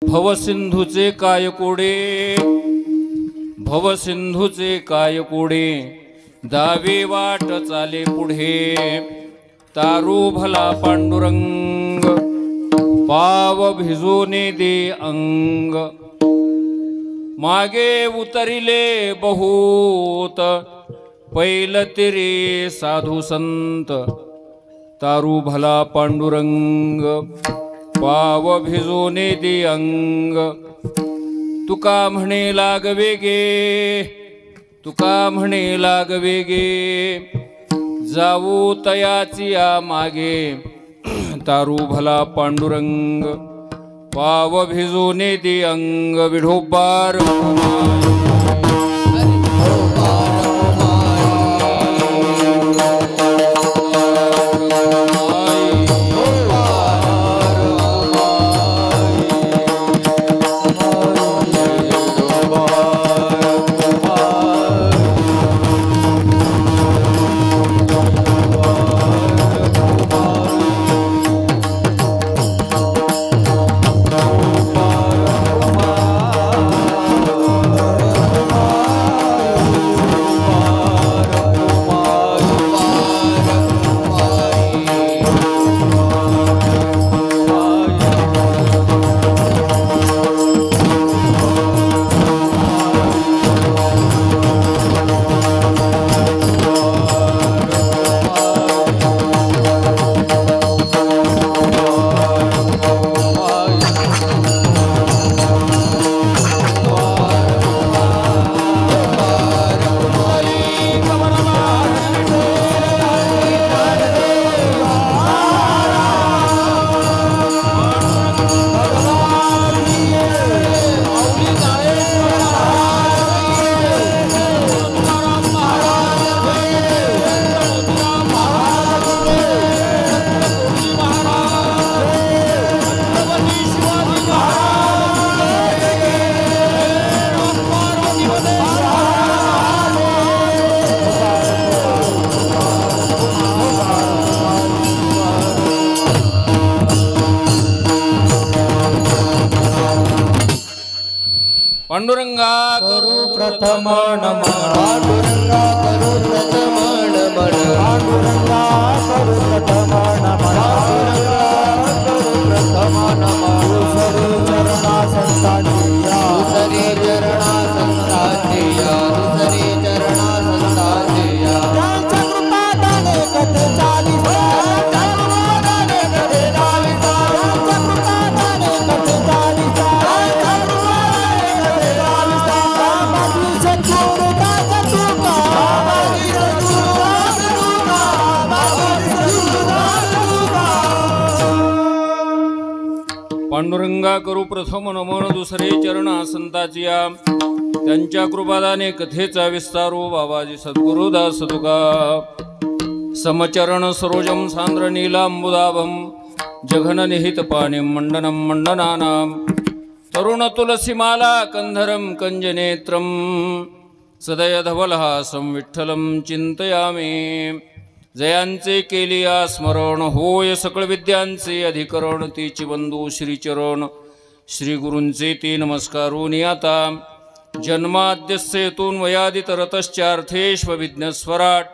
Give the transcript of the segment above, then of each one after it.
भवसिंधूचे काय कोडे, भवसिंधूचे काय कोडे, दावे वाट चाले पुढे, तारू भला पांडुरंग, पाव भिजूने दे अंग, मागे उतरिले बहुत, पैलते रे साधू संत, तारू भला पांडुरंग, पाव भिजूने दे अंग, तुका म्हणे लागवे गे, तुका म्हणे लागवे गे, जाऊ तयाची या मागे, तारू भला पांडुरंग, पाव भिजूने दे अंग, विढोबार पांडुरंगा करू प्रथम नमन, पांडुरंगा करू प्रथम नमन, पांडुरंगा करू प्रथम नमन, पांडुरंगा करू प्रथम नमन, दुसरे चरणा संतानिया, दुसरे चरणा संतानिया, दुसरे चरणा संतानिया, त्यांच्या कृपादाने कथे चालिसा, त्यांच्या कृपादाने कथे चालिसा, त्यांच्या कृपादाने कथे चालिसा, पांडुरंगा करू प्रथम नमन, दुसरे चरण संताचिया, त्यांच्या कृपादाने कथेचा विस्तारो बाबाजी सद्गुरुदास तुका, समचरण सरोजम सांद्र नीलांबुदाभम, जघन निहित पाणिम मंडनम मंडनानाम, तरुण तुलसीमाला कंधरम कंजनेत्रम, सदय धवलहासं विठ्ठलं चिंतयामि, जयांचे केलिया स्मरण, होय सकळ विद्यांचे अधिकरण, तीची बंधू श्रीचरण, श्री गुरूंचे ते नमस्कारोनी आता, जन्माद्यस्येतून वयादितरतश्चार्थेष्वभिज्ञस्वराट,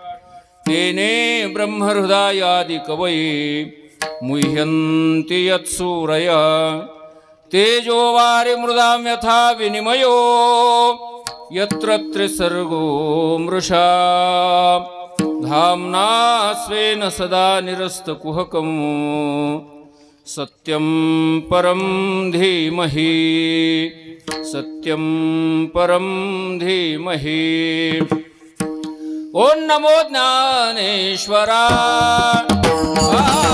तेने ब्रह्महृदयादि कवये, मुह्यन्ति यत्सूरयः, तेजो वारि मृदां यथा विनिमयो, यत्र त्रिसर्गो मृषा, धाम्ना स्वेन सदा निरस्तकुहकं, सत्यं परं धीमहि, सत्यं परं धीमहि। ओं नमो ज्ञानेश्वरा, करुणा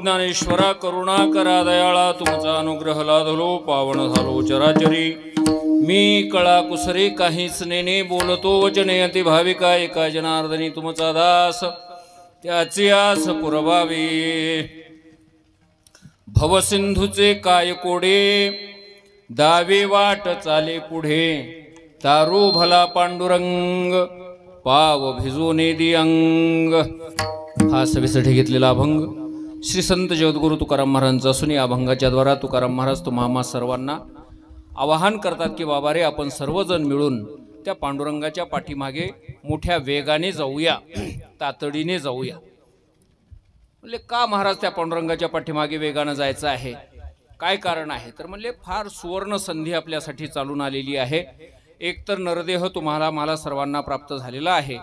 ज्ञानेश्वरा करुणा करा दयाळा तुमचा अनुग्रह लादलो पावन झालो चराचरी मी कळा कुसरे काहीच नेने बोलतो वचने अति भाविका एका जनार्दनी तुमचा दास त्याची आस पुरवावी भवसिंधूचे काय कोडे दावे वाट चाले पुढे तारू भला पांडुरंग पाव भिजूने दि अंग हा सविसाठी घेतलेला अभंग श्री संत जगद्गुरु तुकाराम महाराजांचा असून या अभंगाच्या द्वारा तुकाराम महाराज तुम्हा सर्वांना आवाहन करतात की बाबा रे आपण सर्वजण मिळून त्या पांडुरंगाच्या पाठीमागे मोठ्या वेगाने जाऊया तातडीने जाऊया. म्हणले का महाराज त्या पांडुरंगाच्या पाठीमागे वेगानं जायचं आहे, काय कारण आहे तर म्हणले फार सुवर्ण संधी आपल्यासाठी चालून आलेली आहे. एक तर नरदेह तुम्हाला मला सर्वांना प्राप्त झालेला आहे,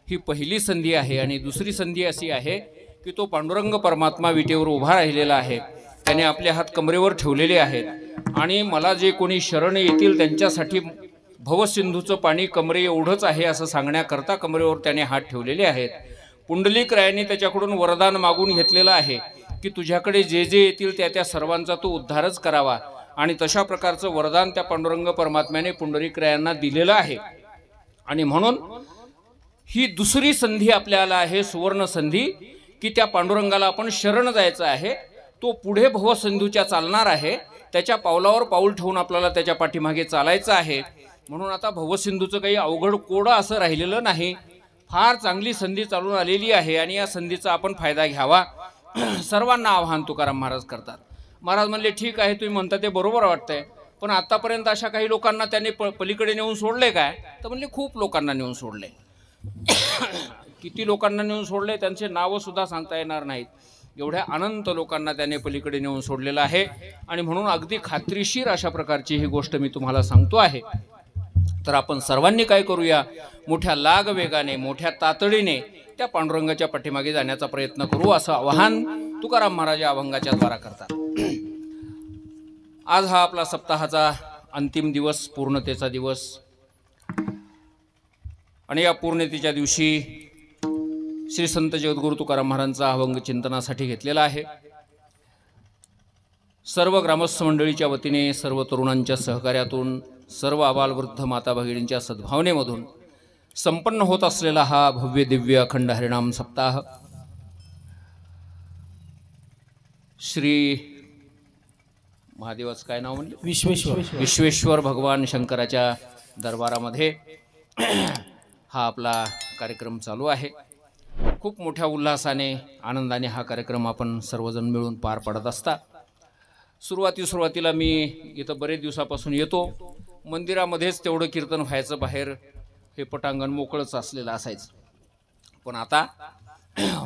ही पहिली संधी आहे. आणि दुसरी संधी अशी आहे की तो पांडुरंग परमात्मा विटेवर उभा राहिलेला आहे, त्याने आपले हात कमरेवर ठेवलेले आहेत आणि मला जे कोणी शरण येतील त्यांच्यासाठी भवसिंधूचं पाणी कमरे एवढंच आहे असं सांगण्याकरता कमरेवर त्याने हात ठेवलेले आहेत. पुंडलिक रायाने त्याच्याकडून वरदान मागून घेतलेलं आहे की तुझ्याकडे जे जे येतील त्या सर्वांचा तू उद्धारच करावा. आणि तशा प्रकारचं वरदान त्या पांडुरंग परमात्म्याने पुंडलिक रायांना दिलेलं आहे. आणि म्हणून ही दुसरी संधी आपल्याला आहे, सुवर्ण संधी, की त्या पांडुरंगाला आपण शरण जायचं आहे. तो पुढे भवसिंधूच्या चालणार आहे, त्याच्या पावलावर पाऊल ठेवून आपल्याला त्याच्या पाठीमागे चालायचं आहे. म्हणून आता भवसिंधूचं काही अवघड कोडं असं राहिलेलं नाही, फार चांगली संधी चालून आलेली आहे आणि या संधीचा आपण फायदा घ्यावा सर्वांना आवाहन तुकाराम महाराज करतात. महाराज म्हणले ठीक आहे तुम्ही म्हणता ते बरोबर वाटतंय, पण आतापर्यंत अशा काही लोकांना त्याने पलीकडे नेऊन सोडले काय तर म्हणले खूप लोकांना नेऊन सोडले. किती लोकांना नेऊन सोडले त्यांचे नावं सुद्धा सांगता येणार नाहीत, एवढ्या अनंत लोकांना त्याने पलीकडे नेऊन सोडलेलं आहे. आणि म्हणून अगदी खात्रीशीर अशा प्रकारची ही गोष्ट मी तुम्हाला सांगतो आहे. तर आपण सर्वांनी काय करूया, मोठ्या लाग वेगाने मोठ्या तातडीने त्या पांडुरंगाच्या पाठीमागे जाण्याचा प्रयत्न करू असं आवाहन तुकाराम महाराज अभंगाच्या द्वारा करतात. आज हा आपला सप्ताहाचा अंतिम दिवस, पूर्णतेचा दिवस. आणि या पूर्णतेच्या दिवशी श्री संत जगद्गुरु तुकाराम महाराजांचा अभंग चिंतनासाठी घेतलेला आहे. सर्व ग्रामस्थ मंडळीच्या वतीने, सर्व तरुणांच्या सहकार्यातून, सर्व आबालवृद्ध माता भगिनींच्या सद्भावनेमधून संपन्न होत असलेला हा भव्य दिव्य अखंड हरिनाम सप्ताह श्री महादेवाचं काय नाव म्हणले, विश्वेश्वर भगवान शंकराच्या दरबारामध्ये हा आपला कार्यक्रम चालू आहे. खूप मोठ्या उल्हासाने आनंदाने हा कार्यक्रम आपण सर्वजण मिळून पार पडत असता. सुरुवातीला मी इथं बरेच दिवसापासून येतो, मंदिरामध्येच तेवढं कीर्तन व्हायचं, बाहेर हे पटांगण मोकळंच असलेलं असायचं. पण आता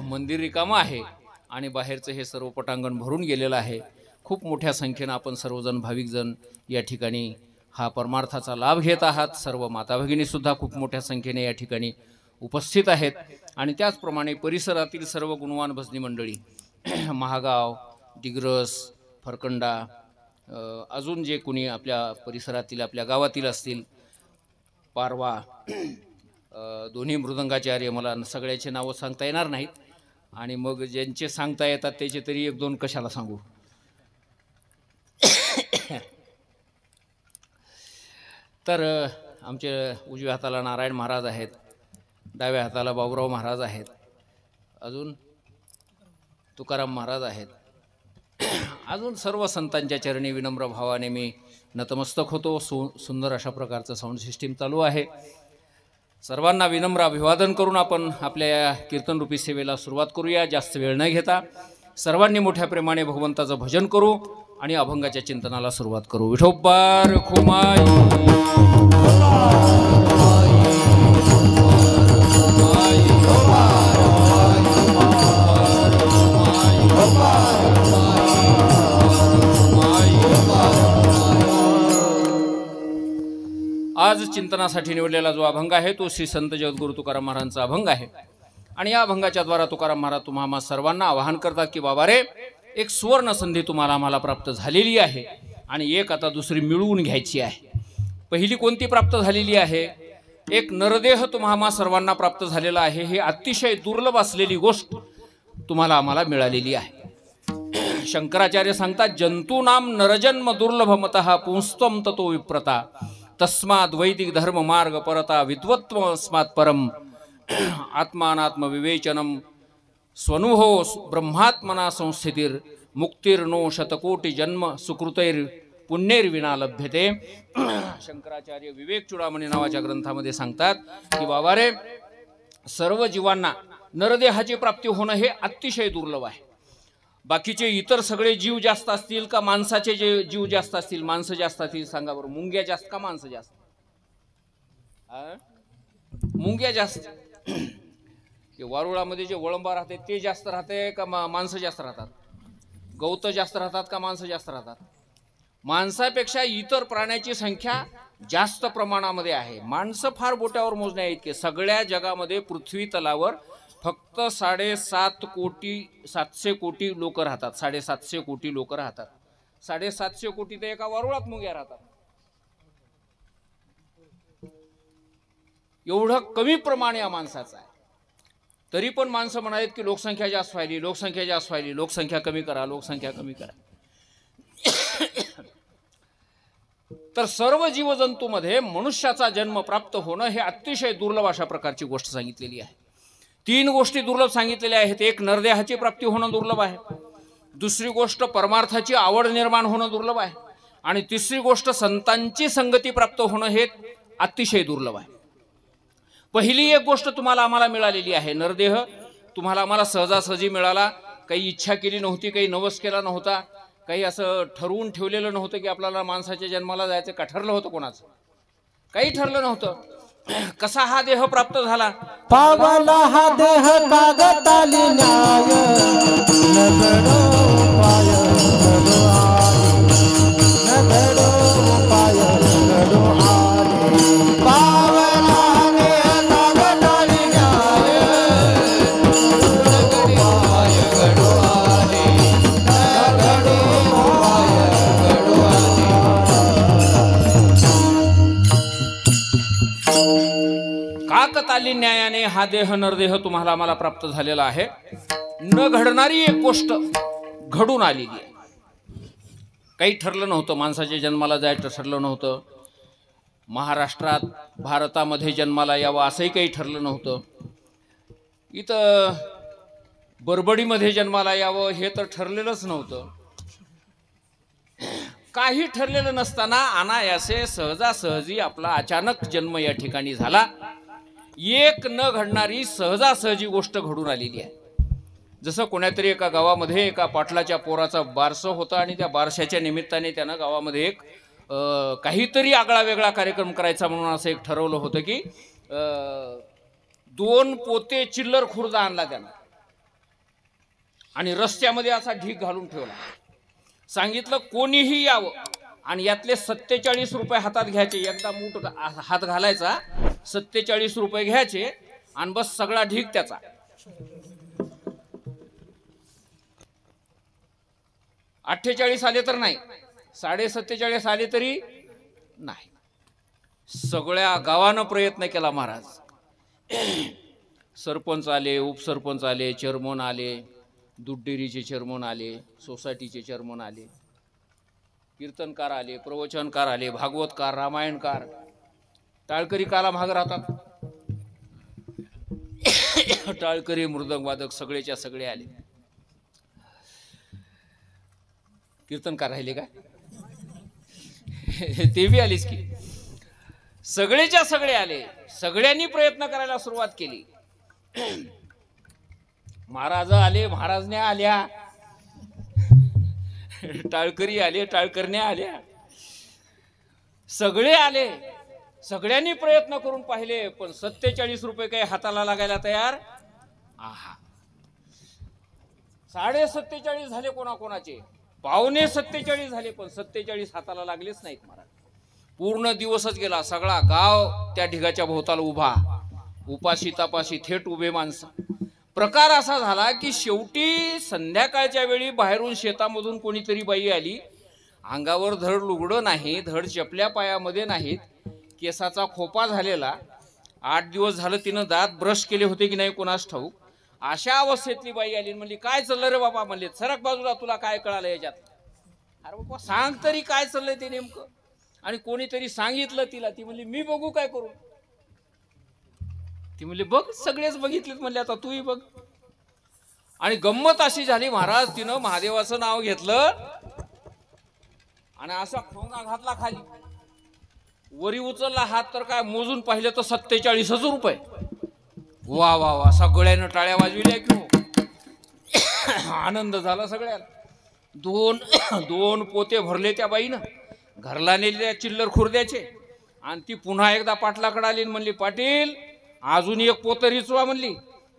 मंदिर रिकामं आहे आणि बाहेरचं हे सर्व पटांगण भरून गेलेलं आहे. खूप मोठ्या संख्येनं आपण सर्वजण भाविकजण या ठिकाणी हा परमार्थाचा लाभ घेत आहात. सर्व माता भगिनीसुद्धा खूप मोठ्या संख्येने या ठिकाणी उपस्थित आहेत. आणि त्याचप्रमाणे परिसरातील सर्व गुणवान भजनी मंडळी, महागाव, दिग्रस, फरकंडा, अजून जे कोणी आपल्या परिसरातील आपल्या गावातील असतील, पारवा, दोन्ही मृदंगाचार्य, मला सगळ्याचे नावं सांगता येणार नाहीत आणि मग ज्यांचे सांगता येतात त्याचे तरी एक दोन कशाला सांगू. तर आमचे उजव्या हाताला नारायण महाराज आहेत, डाव्या हाताला बाबुराव महाराज आहेत, अजून तुकाराम महाराज आहेत. अजून सर्व संतांच्या चरणी विनम्र भावाने मी नतमस्तक होतो. सुंदर अशा प्रकारचं साऊंड सिस्टीम चालू आहे. सर्वांना विनम्र अभिवादन करून आपण आपल्या या कीर्तनरूपी सेवेला सुरुवात करूया. जास्त वेळ न घेता सर्वांनी मोठ्या प्रेमाने भगवंताचं भजन करू आणि अभंगाच्या चिंतनाला सुरुवात करू. विठोबार खुमाई आज चिंतनासाठी निवडलेला जो अभंग आहे तो श्री संत जगद्गुरु तुकाराम महाराजांचा अभंग आहे. आणि या अभंगाच्या द्वारा तुकाराम महाराज तुम्हा सर्वांना आवाहन करतात की बाबा रे, एक सुवर्ण संधी तुम्हाला आम्हाला प्राप्त झालेली आहे आणि एक आता दुसरी मिळवून घ्यायची आहे. पहिली कोणती प्राप्त झालेली आहे? एक नरदेह तुम्हा सर्वांना प्राप्त झालेला आहे. हे अतिशय दुर्लभ असलेली गोष्ट तुम्हाला आम्हाला मिळालेली आहे. शंकराचार्य सांगतात, जंतूनाम नरजन्म दुर्लभमतः पुंस्त्वं ततो विप्रता तस्माद वैदिक धर्म मार्ग परता विद्वत्वस्मात् परम आत्मानात्म विवेचनम स्वनुभव ब्रह्मात्मना संस्थितीर मुक्तिर्नो शतकोटी जन्म सुकृतैर पुण्यैर्विना लभ्यते. शंकराचार्य विवेक चूडामणी नावाच्या ग्रंथामध्ये सांगतात की बाबा रे, सर्व जीवांना नरदेहाची प्राप्ती होणं हे अतिशय दुर्लभ आहे. बाकीचे इतर सगळे जीव जास्त असतील का माणसाचे जे जीव जास्त असतील, माणसं जास्त असतील सांगा बरं, मुंग्या जास्त का माणसं जास्त? मुंग्या जास्त. वारुळामध्ये जे वळंबा राहते ते जास्त राहते का माणसं जास्त राहतात? गवत जास्त राहतात का माणसं जास्त राहतात? माणसापेक्षा इतर प्राण्याची संख्या जास्त प्रमाणामध्ये आहे. माणसं फार बोट्यावर मोजण्या इतके. सगळ्या जगामध्ये पृथ्वी तलावर फक्त 750 कोटी लोक राहतात. 750 कोटी लोक राहतात. 750 कोटी तर एका वारुळात मुंग्या राहतात. एवढं कमी प्रमाण या माणसाचं आहे. तरी पण माणसं म्हणालेत की लोकसंख्या जास्त व्हायली, लोकसंख्या जास्त व्हायली, लोकसंख्या कमी करा, लोकसंख्या कमी करा. तर सर्व जीवजंतूमध्ये मनुष्याचा जन्म प्राप्त होणं हे अतिशय दुर्लभ अशा प्रकारची गोष्ट सांगितलेली आहे. 3 गोष्टी दुर्लभ सांगितलेल्या आहेत. एक, नरदेहाची प्राप्ती होणं दुर्लभ आहे. दुसरी गोष्ट, परमार्थाची आवड निर्माण होणं दुर्लभ आहे. आणि तिसरी गोष्ट, संतांची संगती प्राप्त होणं हे अतिशय दुर्लभ आहे. पहिली एक गोष्ट तुम्हाला आम्हाला मिळालेली आहे. नरदेह तुम्हाला आम्हाला सहजासहजी मिळाला. काही इच्छा केली नव्हती, काही नवस केला नव्हता, काही असं ठरवून ठेवलेलं नव्हतं की आपल्याला माणसाच्या जन्माला जायचं. का ठरलं होतं कोणाचं? काही ठरलं नव्हतं. कसा हा देह प्राप्त झाला? पावला हा देह कागताली न्याय नगडो पाय नगडो पाय नगडो पावला देह कागताली न्याय नगडो पाय नगडो नगडो पाय नगडो काकताली न्यायाने हा देह नरदेह तुम्हाला आम्हाला प्राप्त झालेला आहे. न घडणारी एक गोष्ट घडून आलेली आहे. काही ठरलं नव्हतं. माणसाच्या जन्माला जायचं ठरलं नव्हतं. महाराष्ट्रात भारतामध्ये जन्माला यावं असंही काही ठरलं नव्हतं. इथं बरबडीमध्ये जन्माला यावं हे तर ठरलेलंच नव्हतं. काही ठरलेलं नसताना अनायासे सहजासहजी आपला अचानक जन्म या ठिकाणी झाला. एक न घडणारी सहजासहजी गोष्ट घडून आलेली आहे. जसं कोणातरी एका गावामध्ये एका पाटलाच्या पोराचा बारसं होता आणि त्या बारशाच्या निमित्ताने त्यानं गावामध्ये एक काहीतरी आगळा वेगळा कार्यक्रम करायचा म्हणून असं एक ठरवलं होतं की 2 पोते चिल्लर खुर्दा आणला त्यानं आणि रस्त्यामध्ये असा ढीक घालून ठेवला. सांगितलं कोणीही यावं आणि यातले 47 रुपये हातात घ्यायचे. एकदा मूठ हात घालायचा, 47 रुपये घ्यायचे आणि बस सगळा ढीक त्याचा. 48 आले तर नाही, 47.5 आले तरी नाही. सगळ्या गावानं प्रयत्न केला महाराज. सरपंच आले, उपसरपंच आले, चेअरमन आले, दूध डेअरीचे चेअरमन आले, सोसायटीचे चेअरमन आले, कीर्तनकार आले, प्रवचनकार आले, भागवतकार, रामायणकार, टाळकरी काला महाग राहतात. टाळकरी, मृदंगवादक सगळेच्या सगळे आले. कीर्तनकार राहिले का? ते बी आलीच की. सगळेच्या सगळे आले. सगळ्यांनी प्रयत्न करायला सुरुवात केली. महाराज आले, महाराजण्या आल्या, टाळकरी आले, टाळकरण्या आल्या, सगळे आले. सगळ्यांनी प्रयत्न करून पाहिले पण 47 रुपये काही हाताला लागायला तयार. आहा, 47.5 झाले कोणाकोणाचे, 47.5 झाले पण 47 हाताला लागलेच नाहीत महाराज. पूर्ण दिवसच गेला. सगळा गाव त्या ढिगाच्या भोवताला उभा, उपाशी तापाशी थेट उभे माणसं. प्रकार असा झाला की शेवटी संध्याकाळच्या वेळी बाहेरून शेतामधून कोणीतरी बाई आली. अंगावर धड लुगडं नाही, धड चपल्या पायामध्ये नाहीत, केसाचा खोपा झालेला. 8 दिवस झालं तिनं दात ब्रश केले होते की नाही कोणास ठाऊक. अशा अवस्थेतली बाई आली म्हणली काय चाललं रे बाबा, म्हणले सरक बाजूला, तुला काय कळालं याच्यात. अरे बाबा सांग तरी काय चाललंय ते नेमकं. आणि कोणीतरी सांगितलं तिला, ती म्हणली मी बघू काय करू. ती म्हणली बघ, सगळेच बघितलेत म्हणले, आता तूही बघ. आणि गंमत अशी झाली महाराज, तिनं महादेवाचं नाव घेतलं आणि असा ठोंगा घातला खाली, वरी उचलला हात तर काय मोजून पाहिलं तर 47,000 रुपये. वा वा वा, सगळ्यानं टाळ्या वाजविल्या की हो. आनंद झाला सगळ्याला. दोन पोते भरले त्या बाईनं, घरला नेले चिल्लर खुर्द्याचे. आणि ती पुन्हा एकदा पाटलाकडे आली म्हणली पाटील अजून एक पोत रिचवा म्हणली,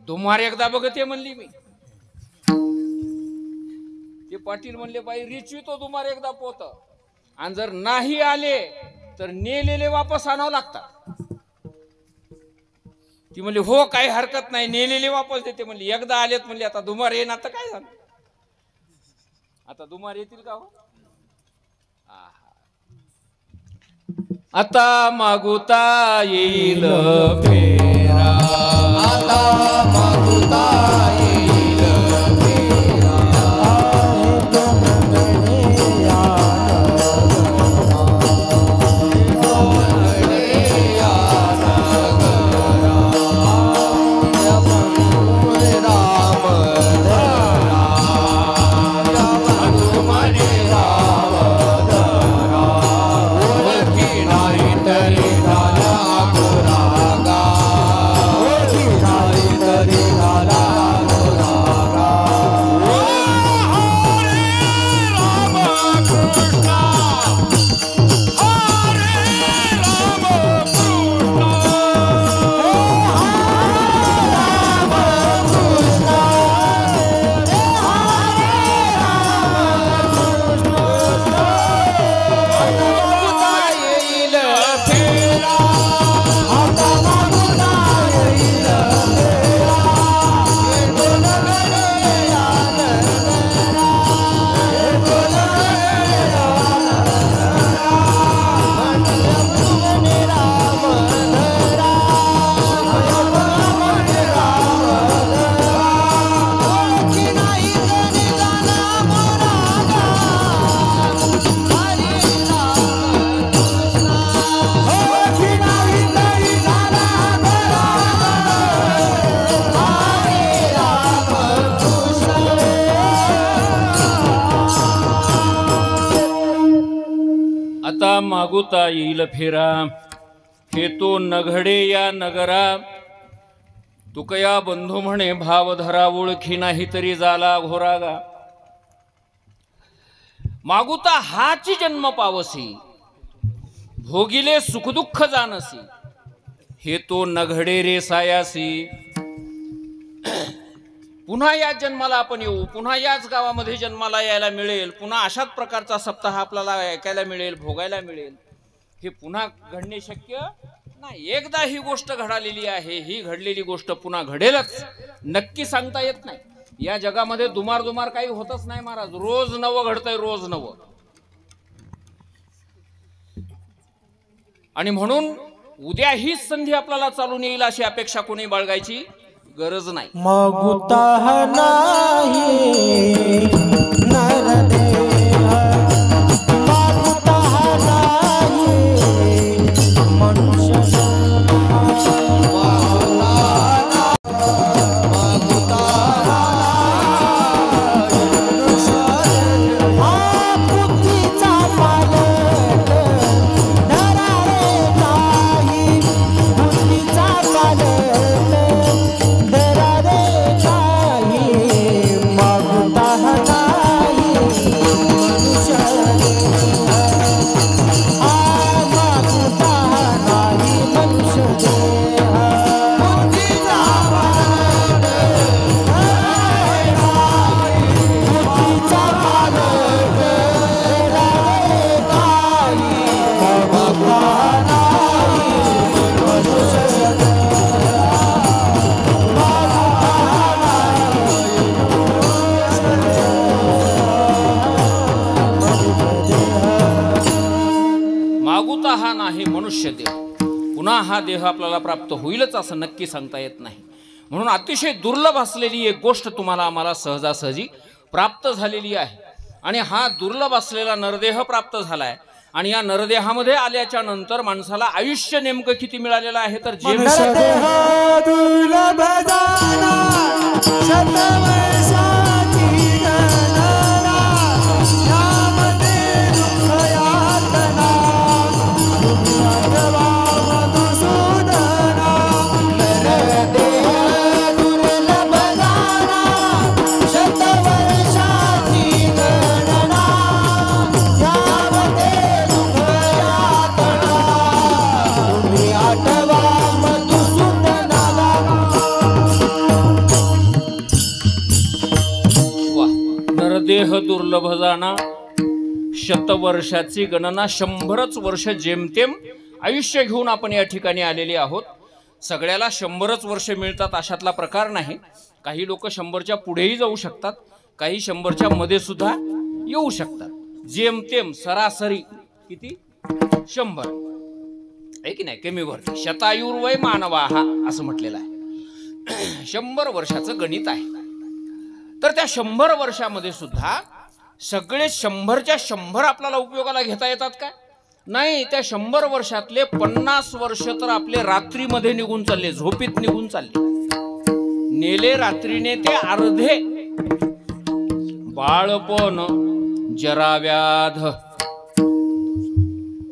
दुमार एकदा बघते म्हणली मी. ते पाटील म्हणले बाई रिचवितो दुमार एकदा पोत, आणि जर नाही आले तर नेलेले वापस आणावं लागतात. ती म्हणली हो काही हरकत नाही, नेलेले वापस देते म्हणली. एकदा आलेत म्हणली, आता दुमार येणार तर काय झालं, आता दुमार येतील का हो. आता मागुता येईल फेरा, आता मागुता येईल फेरा. आता मागुता येईल फेरा, हे तो नघडे या नगरा. तुकया बंधू म्हणे भाव धरा, ओळखी नाही तरी जाला घोरागा. मागुता हाची जन्म पावसी, भोगिले सुखदुःख जानसी. हे तो नघडे रे सायासी. पुन्हा याच जन्माला आपण येऊ, पुन्हा याच गावामध्ये जन्माला यायला मिळेल, पुन्हा अशाच प्रकारचा सप्ताह आपल्याला ऐकायला मिळेल, भोगायला मिळेल. हे पुन्हा घडणे शक्य नाही. एकदा ही गोष्ट घडालेली आहे, ही घडलेली गोष्ट पुन्हा घडेलच, नक्की सांगता येत नाही. या जगामध्ये दुमार काही होतच नाही महाराज, रोज नवं घडतंय, रोज नवं. आणि म्हणून उद्या हीच संधी आपल्याला चालून येईल अशी अपेक्षा कोणी बाळगायची गरज नाही. मागुता नाही नरदेह, मागुता नाही मनुष्य जन्म. मागुता बुद्धीचा पालट धरा रे काही, बुद्धीचा पालट मागुता हा नाही मनुष्य देह. पुन्हा हा देह आपल्याला प्राप्त होईलच असं नक्की सांगता येत नाही. म्हणून अतिशय दुर्लभ असलेली एक गोष्ट तुम्हाला आम्हाला सहजासहजी प्राप्त झालेली आहे आणि हा दुर्लभ असलेला नरदेह प्राप्त झालाय आणि या नरदेहामध्ये आल्याच्या नंतर माणसाला आयुष्य नेमकं किती मिळालेलं आहे तर नरदेह दुर्लभ जाना, शतवर्षाची गणना, यामध्ये दुःख यातना, तुम्ही आठवा मधुसूदना. नरदेह दुर्लभ जाना, शतवर्षाची गणना, यामध्ये दुःख यातना, तुम्ही आठवा मधुसूदनाला. वा नरदेह दुर्लभ जाणा, शतवर्षाची गणना, 100च वर्ष जेमतेम आयुष्य घेऊन आपण या ठिकाणी आलेले आहोत. सगळ्याला 100च वर्ष मिळतात अशातला प्रकार नाही. काही लोक 100च्या पुढेही जाऊ शकतात, काही 100च्या मध्ये सुद्धा येऊ शकतात. जेमतेम सरासरी किती 100 आहे की नाही, कमी वरती. शतायुर्वय मानवाहा असं म्हटलेलं आहे. 100 वर्षाचं गणित आहे. तर त्या 100 वर्षामध्ये सुद्धा सगळे 100च्या 100 आपल्याला उपयोगाला घेता येतात का? नाही. त्या 100 वर्षातले 50 वर्ष तर आपले रात्रीमध्ये निघून चालले, झोपीत निघून चालले. नेले रात्रीने ते अर्धे. बाळपण जराव्याध,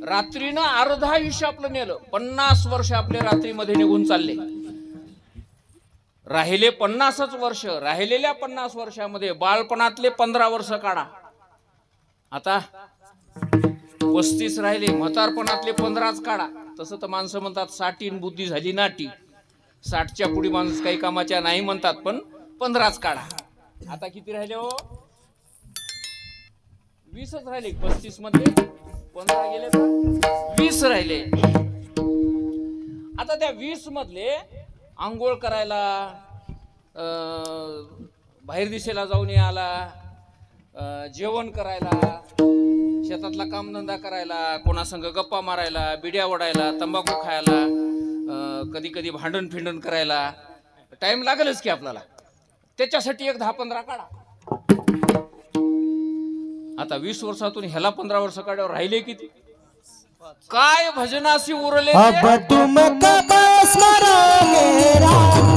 रात्रीनं अर्ध आयुष्य आपलं नेलं. 50 वर्ष आपले रात्रीमध्ये निघून चालले. राहिले 50च वर्ष. राहिलेल्या 50 वर्षामध्ये बाळपणातले 15 वर्ष काढा. आता 35 राहिले, म्हातारपणातले 15च काढा. तसं तर माणसं म्हणतात 60 बुद्धी झाली नाटी. 60च्या पुढे माणूस काही कामाच्या नाही म्हणतात, पण 15च काढा. आता किती राहिले हो? 20च राहिले. 35 मध्ये 15 गेले तर 20 राहिले. आता त्या 20 मधले आंघोळ करायला, बाहेर दिशेला जाऊन यायला, जेवण करायला, शेतातला कामधंदा करायला, कोणासंग गप्पा मारायला, बिड्या ओढायला, तंबाखू खायला, कधी कधी भांडण फिंडण करायला टाइम लागेलच की आपल्याला. त्याच्यासाठी एक 10-15 काढा. आता 20 वर्षातून ह्याला 15 वर्ष काढ्यावर राहिले किती? काय भजनाशी उरले. अब तुम कब स्मरोगे राम,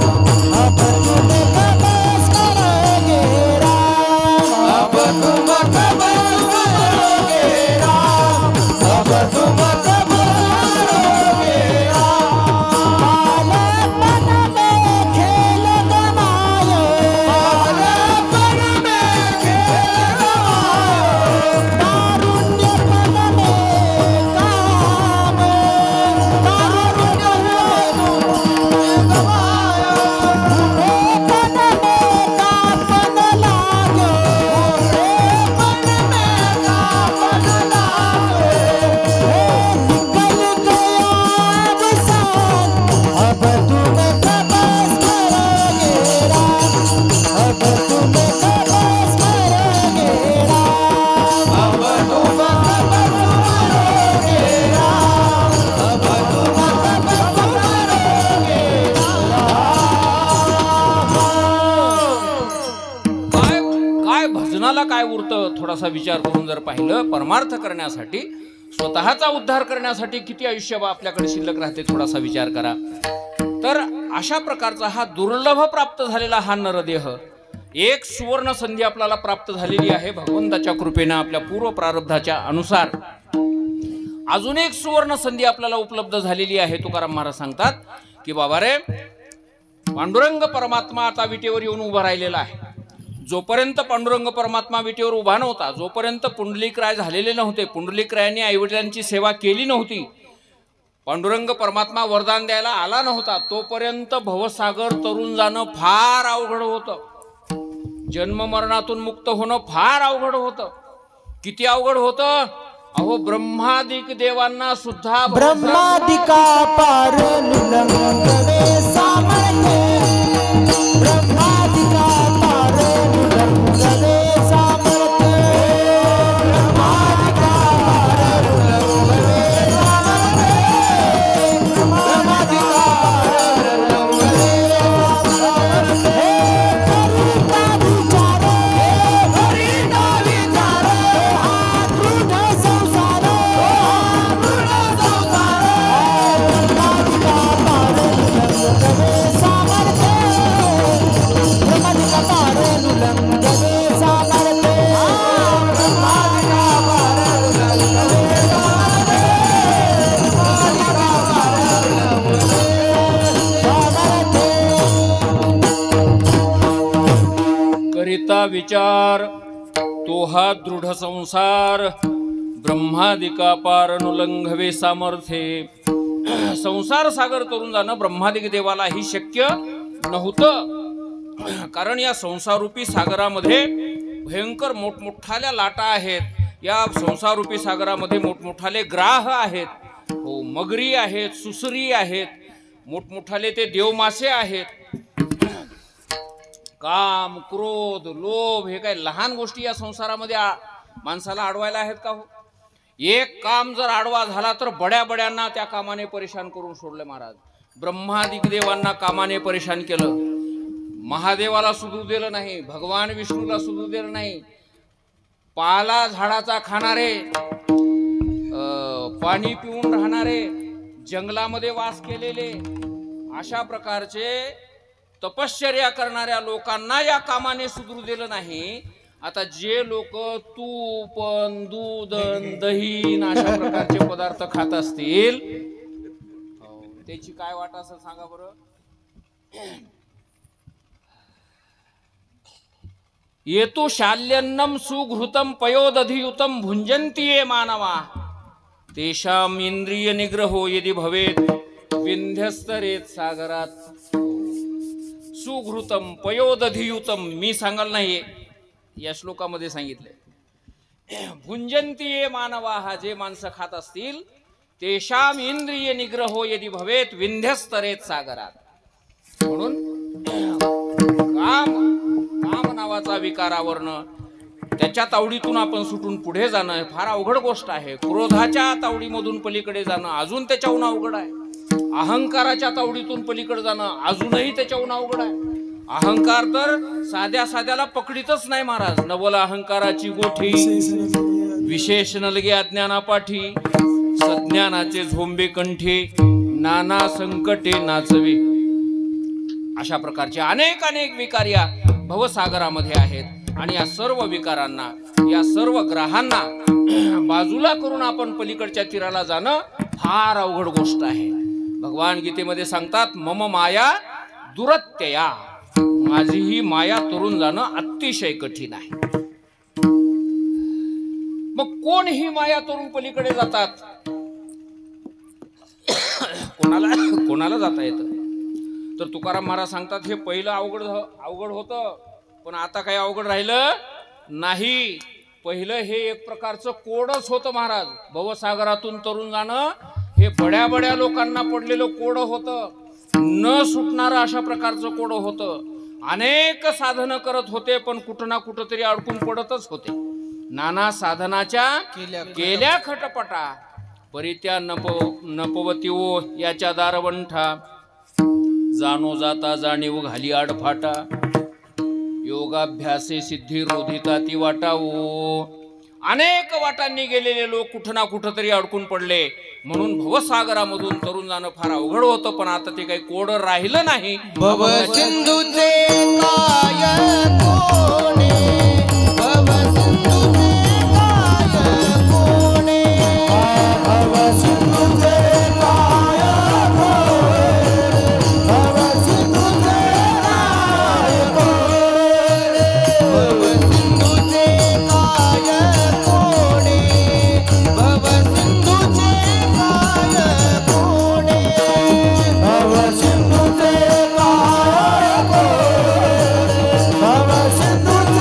अब तुम कब स्मरोगे राम, अब तुम कब स्मरोगे राम, अब तुम कब स्मरोगे राम. बालपन में खेल गवाए, बालपन में खेल गवाए, तारुण्यपन में काम, तारुण्यपन में गवाए, बूढ़ेपन में कापन लागे, बूढ़ेपन में कापन लागे. निकल गया अवसान, अब तुम कब स्मरोगे राम, अब तुम कब स्मरोगे राम, अब तुम कब स्मरोगे राम, अब तुम कब स्मरोगे काय काय भजनाला काय उरतं? थोडासा विचार करून जर पाहिलं, परमार्थ करण्यासाठी, स्वतःचा उद्धार करण्यासाठी किती आयुष्य आपल्याकडे शिल्लक राहते, थोडासा विचार करा. तर अशा प्रकारचा हा दुर्लभ प्राप्त झालेला हा नरदेह, एक सुवर्ण संधी आपल्याला प्राप्त झालेली आहे भगवंताच्या कृपेनं. आपल्या पूर्व प्रारब्धाच्या अनुसार अजून एक सुवर्ण संधी आपल्याला उपलब्ध झालेली आहे. तुकाराम महाराज सांगतात की बाबा रे, पांडुरंग परमात्मा आता विटेवर येऊन उभा राहिलेला आहे. जोपर्यंत पांडुरंग परमात्मा विटेवर उभा नव्हता, जोपर्यंत पुंडलिकराय झालेले नव्हते, पुंडलिकरायांनी आईवडिलांची सेवा केली नव्हती, पांडुरंग परमात्मा वरदान द्यायला आला नव्हता, तोपर्यंत भवसागर तरुण जाणं फार अवघड होतं. जन्म मरणातून मुक्त होणं फार अवघड होतं. किती अवघड होतं? अहो, ब्रह्मादिक देवांना सुद्धा ब्रह्मादिका पार नुलंगवे सामर्थ्य, ब्रह्मादिका पार नुलंगवे सामर्थ्य, ब्रह्मादिका पार नुलंगवे सामर्थ्य, ब्रह्मादिका पार नुलंगवे सामर्थ्य. पार तो हा दृढ संसार ब्रह्मादिका पार नुलंघवे सामर्थ्ये. संसार सागर तरुण जाणं ब्रह्मादिक देवालाही शक्य नव्हतं. कारण या संसारूपी सागरामध्ये भयंकर मोठमोठाल्या लाटा आहेत. या संसारूपी सागरामध्ये मोठमोठाले ग्राह आहेत. हो, मगरी आहेत, सुसरी आहेत, मोठमोठाले ते देवमासे आहेत. काम, क्रोध, लोभ हे काय लहान गोष्टी या संसारामध्ये माणसाला अडवायला आहेत का हो? एक काम जर आडवा झाला तर बड्या बड्यांना त्या कामाने परेशान करून सोडले महाराज. ब्रह्मादिक देवांना कामाने परेशान केलं. महादेवाला सुधू दिलं नाही, भगवान विष्णूला सुधू दिलं नाही. पाला झाडाचा खाणारे, पाणी पिऊन राहणारे, जंगलामध्ये वास केलेले अशा प्रकारचे तपश्चर्या करणाऱ्या लोकांना या कामाने सुधरू दिलं नाही. आता जे लोक तूप, दूध, दही अशा प्रकारचे पदार्थ खात असतील त्याची काय वाट असं सांगा बरं. येतु शाल्यन्नम सुघृतम पयोदधियुतम भुंजन्ति ये मानवा तेषाम इंद्रिय निग्रहो यदि भवेत विंध्यस्तरेत सागरात. सुघृतम पयोदधियुतम मी सांगाल नाही, या श्लोकामध्ये सांगितले. भुंजन्ति ये मानवा हा जे माणसं खात असतील तेषाम इंद्रिय निग्रहो यदि भवेत विंध्यस्तरेत सागरात. म्हणून काम नावाचा विकार आवरणं, त्याच्या तावडीतून आपण सुटून पुढे जाणं फार अवघड गोष्ट आहे. क्रोधाच्या तावडीमधून पलीकडे जाणं अजून त्याच्याहून अवघड आहे. अहंकाराच्या तावडीतून पलीकडे जाणं अजूनही त्याच्याहून अवघड आहे. अहंकार तर साध्या साध्याला पकडीतच नाही महाराज. नवल अहंकाराची गोठी, विशेष नलगे अज्ञानापाठी, सज्ञानाचे झोंबे कंठी, नाना संकटे नाचवे. अशा प्रकारचे अनेक अनेक विकार या भवसागरामध्ये आहेत. आणि या सर्व विकारांना, या सर्व ग्रहांना बाजूला करून आपण पलीकडच्या तीराला जाणं फार अवघड गोष्ट आहे. भगवान गीतेमध्ये सांगतात, मम माया दुरत्यया, माझी ही माया तरून जाणं अतिशय कठीण आहे. मग कोण ही माया तरून पलीकडे जातात? कोणाला जाता येतं? तर तुकाराम महाराज सांगतात, हे पहिलं अवघड होतं, पण आता काही अवघड राहिलं नाही. पहिलं हे एक प्रकारचं कोडच होतं महाराज. भवसागरातून तरुण जाणं हे बड्या बड्या लोकांना पडलेलं कोड होतं, न सुटणारं अशा प्रकारचं कोड होतं. अनेक साधनं करत होते, पण कुठं ना कुठं तरी अडकून पडतच होते. नाना साधनाच्या केल्या खटपटा, परित्या नपवतीओ याच्या दारवंठा, जाणो जाता जाणीव घाली आडफाटा, योगाभ्यासे सिद्धी रोधिता ती वाटावो. अनेक वाटांनी गेलेले लोक कुठं ना कुठं तरी अडकून पडले. म्हणून भवसागरामधून तरुण जाणं फार अवघड होतं, पण आता ते काही कोड राहिलं नाही. भव सिंधूचे काय कोणे, भव सिंधूचे काय कोणे, भव सिंधूचे काय कोणे, भव सिंधूचे काय कोणे, भव सिंधूचे काय कोणे, भव सिंधूचे काय कोणे, भव सिंधूचे काय कोणे, भव सिंधूचे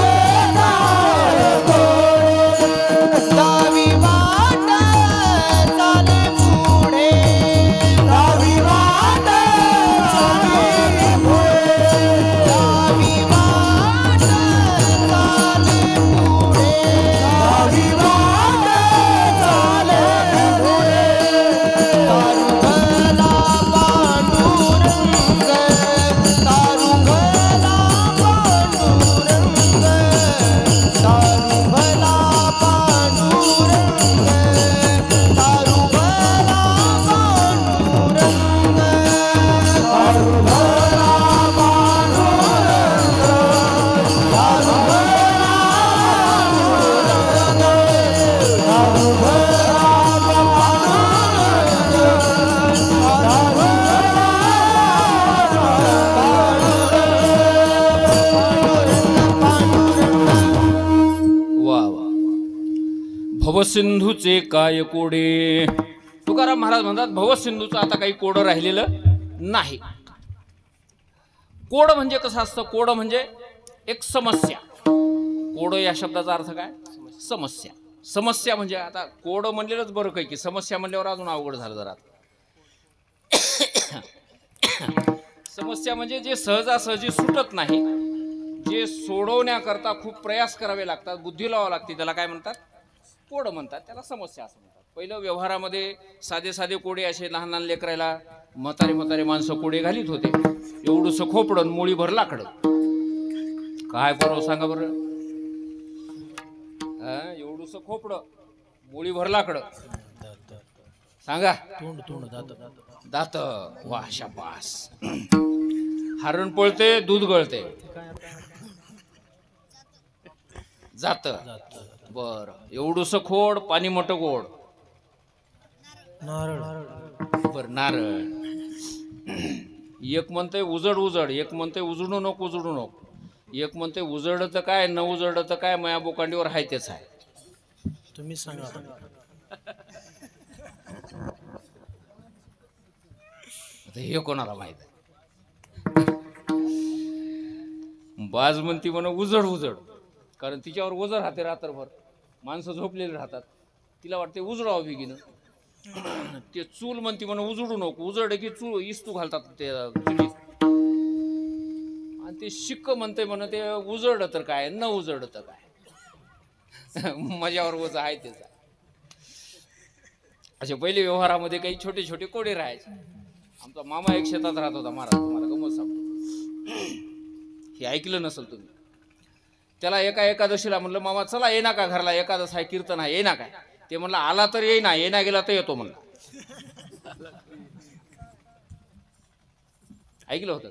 भवसिंधूचे काय कोडे. तुकाराम महाराज म्हणतात भवसिंधूचं आता काही कोडं राहिलेलं नाही. कोड म्हणजे कसं असतं? कोड म्हणजे एक समस्या. कोड या शब्दाचा अर्थ काय? समस्या. समस्या म्हणजे आता कोड म्हणलेलंच बरं काही की समस्या म्हणल्यावर अजून अवघड झालं जरा. समस्या म्हणजे जे सहजासहजी सुटत नाही, जे सोडवण्याकरता खूप प्रयास करावे लागतात, बुद्धी लावावी लागते, त्याला काय म्हणतात? कोड म्हणतात. त्याला समस्या असं म्हणतात. पहिलं व्यवहारामध्ये साधे साधे कोडे असे लहान लहान लेकरायला म्हातारे माणसं कोडे घालीत होते. एवढंसं खोपडं मुळीभर लाकडं. काय बरं सांगा बरं? एवढंसं खोपडं मुळीभर लाकडं. सांगा. दात. वा शाबास. हरण पळते, दूध गळते, जात. बर. एवढंसं खोड, पाणी मोठं गोड. बर. नारळ. एक म्हणते उजड उजड, एक म्हणते उजडू नको उजडू नको, एक म्हणते उजडं तर काय न उजडं तर काय, माया बोकांडीवर आहे तेच आहे. तुम्ही सांगा. हे कोणाला माहित आहे? बाज म्हणती म्हणा उजड उजड, कारण तिच्यावर उजड राहते रात्रभर. माणसं झोपलेली राहतात, तिला वाटते उजडावं बिगीनं. ते चूल म्हणती म्हणा उजडू नको, उजड की चूल इस्तू घालतात ते चुलीत. आणि ते शिक्क म्हणते म्हणा ते उजड तर काय न उजड तर काय, मजावर ओझ आहे त्याचा. असे पहिले व्यवहारामध्ये काही छोटे छोटे कोडे राहायचे. आमचा मामा एक शेतात राहत होता महाराज, तुम्हाला गमत सांगतो. हे ऐकलं नसेल तुम्ही. त्याला एका एकादशीला म्हणलं मामा चला ये ना का घरला, एकादश आहे कीर्तन आहे, ये ना काय. ते म्हणलं आला तर येईना, येईना गेला तर येतो म्हणला. ऐकलं होतं?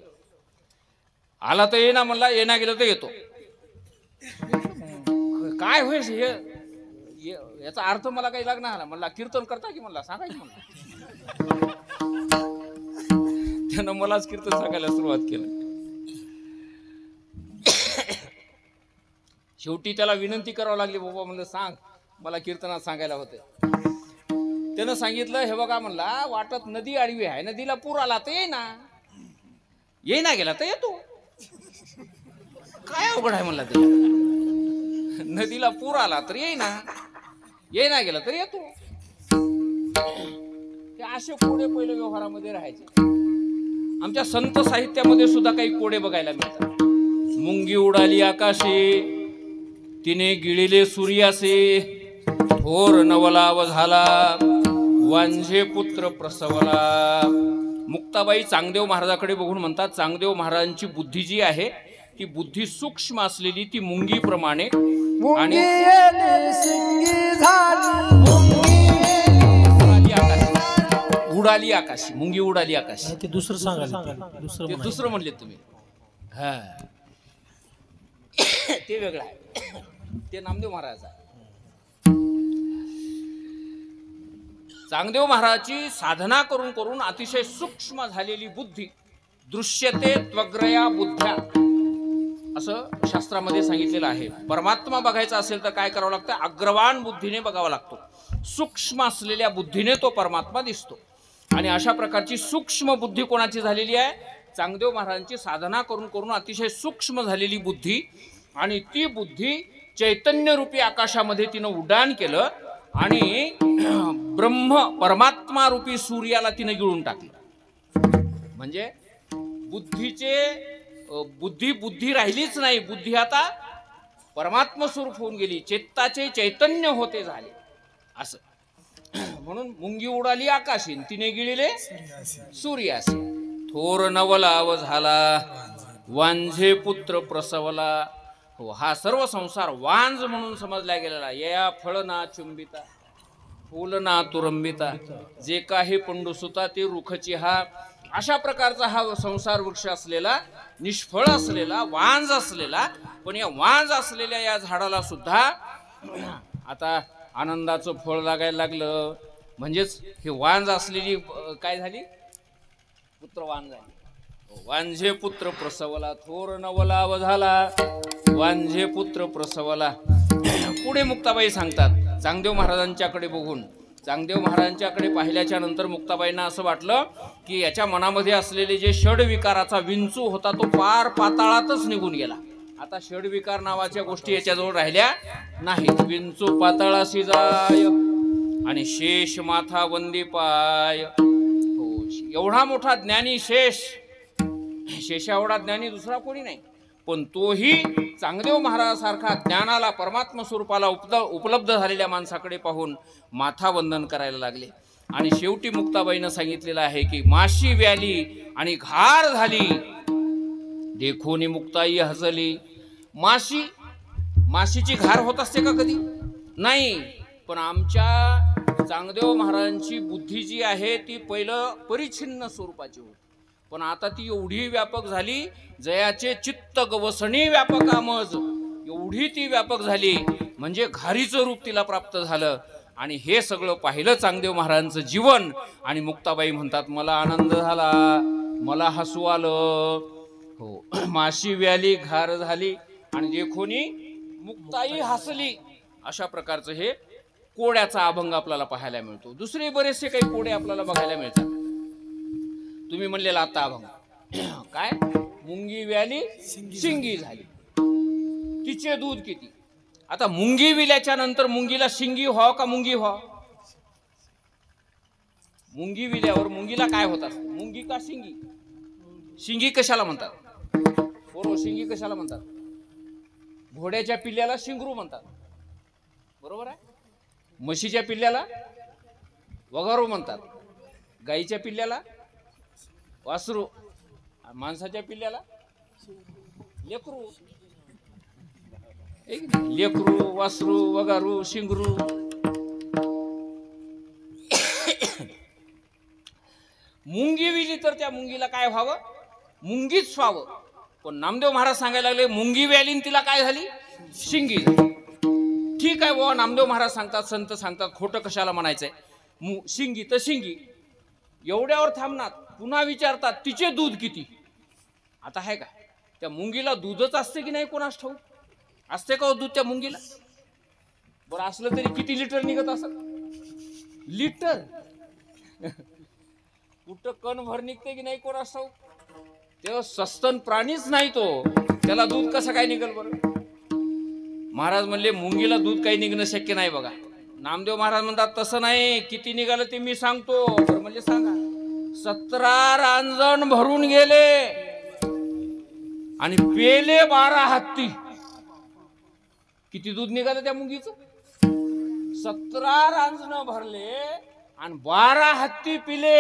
आला तर येईना म्हणला, येईना गेला तर येतो. काय होईल हे, याचा अर्थ मला काही लागणार ना. म्हणला कीर्तन करता की म्हणला, सांगायचं म्हणला. त्यानं मलाच कीर्तन सांगायला सुरुवात केलं. शेवटी त्याला विनंती करावं लागली, बाबा म्हणलं सांग, मला कीर्तनात सांगायला होते. त्यानं सांगितलं हे बघा म्हणला, वाटत नदी आडवी आहे, नदीला पूर आला तर येईना गेला तर येतो. काय अवघड आहे म्हणला ते. नदीला पूर आला तर येईना गेला तर येतो. ते असे कोडे पहिले व्यवहारामध्ये राहायचे. आमच्या संत साहित्यामध्ये सुद्धा काही कोडे बघायला मिळतात. मुंगी उडाली आकाशी, तिने गिळिले सूर्यासे, थोर नवलाव झाला, वांझे पुत्र प्रसवला. मुक्ताबाई चांगदेव महाराजाकडे बघून म्हणतात, चांगदेव महाराजांची बुद्धी जी आहे ती बुद्धी सूक्ष्म असलेली, ती मुंगीप्रमाणे आणि उडाली आकाशी. मुंगी उडाली आकाशी. ते दुसरं सांगा. दुसरं म्हणले तुम्ही. हा ते वेगळं आहे, ते नामदेव महाराज आहे. चांगदेव महाराजांची साधना करून करून अतिशय सूक्ष्म झालेली बुद्धी, दृश्यते त्वग्रया बुद्ध्या असं शास्त्रामध्ये सांगितलेलं आहे. परमात्मा बघायचा असेल तर काय करावं लागतं? अग्रवान बुद्धीने बघावा लागतो. सूक्ष्म असलेल्या बुद्धीने तो परमात्मा दिसतो. आणि अशा प्रकारची सूक्ष्म बुद्धी कोणाची झालेली आहे? चांगदेव महाराजांची साधना करून करून अतिशय सूक्ष्म झालेली बुद्धी. आणि ती बुद्धी चैतन्यरूपी आकाशामध्ये तिनं उड्डाण केलं आणि परमात्मा रूपी सूर्याला तिनं गिळून टाकलं. म्हणजे बुद्धी राहिलीच नाही. बुद्धी आता परमात्मा स्वरूप होऊन गेली, चित्ताचे चैतन्य होते झाले असं. म्हणून मुंगी उडाली आकाशी, तिने गिळले सूर्यासी, थोर नवलाव झाला, वांझे पुत्र प्रसवला. हो, हा सर्व संसार वांझ म्हणून समजला गेलेला. या फळ ना चुंबिता, फुल ना तुरंबिता, जे काही पंडुसुता ते रुखची हा. अशा प्रकारचा हा संसार वृक्ष असलेला, निष्फळ असलेला, वांझ असलेला. पण या वांझ असलेल्या या झाडाला सुद्धा आता आनंदाचं फळ लागायला लागलं. म्हणजेच हे वांझ असलेली काय झाली? पुत्रवान झाली. वांझे पुत्र प्रसवला, थोर नवलाव झाला, वांझे पुत्र प्रसवला. पुढे मुक्ताबाई सांगतात, चांगदेव महाराजांच्याकडे बघून. चांगदेव महाराजांच्याकडे पाहिल्याच्या नंतर मुक्ताबाईंना असं वाटलं की याच्या मनामध्ये असलेले जे षडविकाराचा विंचू होता तो पार पाताळातच निघून गेला. आता षडविकार नावाच्या गोष्टी याच्याजवळ राहिल्या नाहीत. विंचू पाताळाशी जाय आणि शेष माथा वंदी पाय. हो, एवढा मोठा ज्ञानी शेष, शेषा एवढा ज्ञानी दुसरा कोणी नाही. पण तोही चांगदेव महाराजासारखा ज्ञानाला परमात्मा स्वरूपाला उपलब्ध झालेल्या माणसाकडे पाहून माथा वंदन करायला लागले. आणि शेवटी मुक्ताबाईनं सांगितलेलं आहे की माशी व्याली आणि घार झाली देखोनी मुक्ताई हसली. माशीची घार होत असते का कधी? नाही. पण आमच्या चांगदेव महाराजांची बुद्धी जी आहे ती पहिलं परिच्छिन्न स्वरूपाची होती, पण आता ती एवढी व्यापक झाली, जयाचे चित्त गवसणी व्यापक आमज, एवढी ती व्यापक झाली म्हणजे घारीचं रूप तिला प्राप्त झालं. आणि हे सगळं पाहिलं चांगदेव महाराजांचं जीवन. आणि मुक्ताबाई म्हणतात मला आनंद झाला, मला हसू आलं. हो, माशी व्याली घार झाली आणि देखोनी मुक्ताई हसली. अशा प्रकारचं हे कोड्याचा अभंग आपल्याला पाहायला मिळतो. दुसरे बरेचसे काही कोडे आपल्याला बघायला मिळतात. तुम्ही म्हणलेला आता अभंग काय, मुंगी व्याली शिंगी झाली, तिचे दूध किती. आता मुंगी विल्याच्या नंतर मुंगीला शिंगी व्हाव का मुंगी व्हाव? मुंगी विल्यावर मुंगीला काय होत असतं? मुंगी का शिंगी? शिंगी कशाला म्हणतात? बरोबर, शिंगी कशाला म्हणतात? घोड्याच्या पिल्ल्याला शिंगरू म्हणतात, बरोबर आहे. म्हशीच्या पिल्ल्याला वगारू म्हणतात, गाईच्या पिल्ल्याला वासरू, माणसाच्या पिल्ल्याला लेकरू. लेकरू, वासरू, वगारू, शिंगरू. मुंगी विली तर त्या मुंगीला काय व्हावं? मुंगीच व्हावं. पण नामदेव महाराज सांगायला लागले मुंगी व्यालीन तिला काय झाली? शिंगी झाली. ठीक आहे बुवा, नामदेव महाराज सांगतात, संत सांगतात, खोटं कशाला म्हणायचंय. शिंगी तर शिंगी, एवढ्यावर थांबणार. पुन्हा विचारतात तिचे दूध किती. आता आहे का त्या मुंगीला दूधच असते की नाही कोणास ठाऊक? असते का दूध त्या मुंगीला? बरं असलं तरी किती लिटर निघत असत? लिटर कुठं कण भर निघते की नाही कोणास ठाऊक. तेव्हा सस्तन प्राणीच नाही तो, त्याला दूध कसं काय निघल बरं? महाराज म्हणले मुंगीला दूध काही निघणं शक्य नाही. बघा नामदेव महाराज म्हणतात तसं नाही, किती निघालं ते मी सांगतो. तर म्हणजे सांगा. 17 रांजण भरून गेले आणि पेले 12 हत्ती. किती दूध निघालं त्या मुंगीचं? 17 रांजण भरले आणि 12 हत्ती पिले,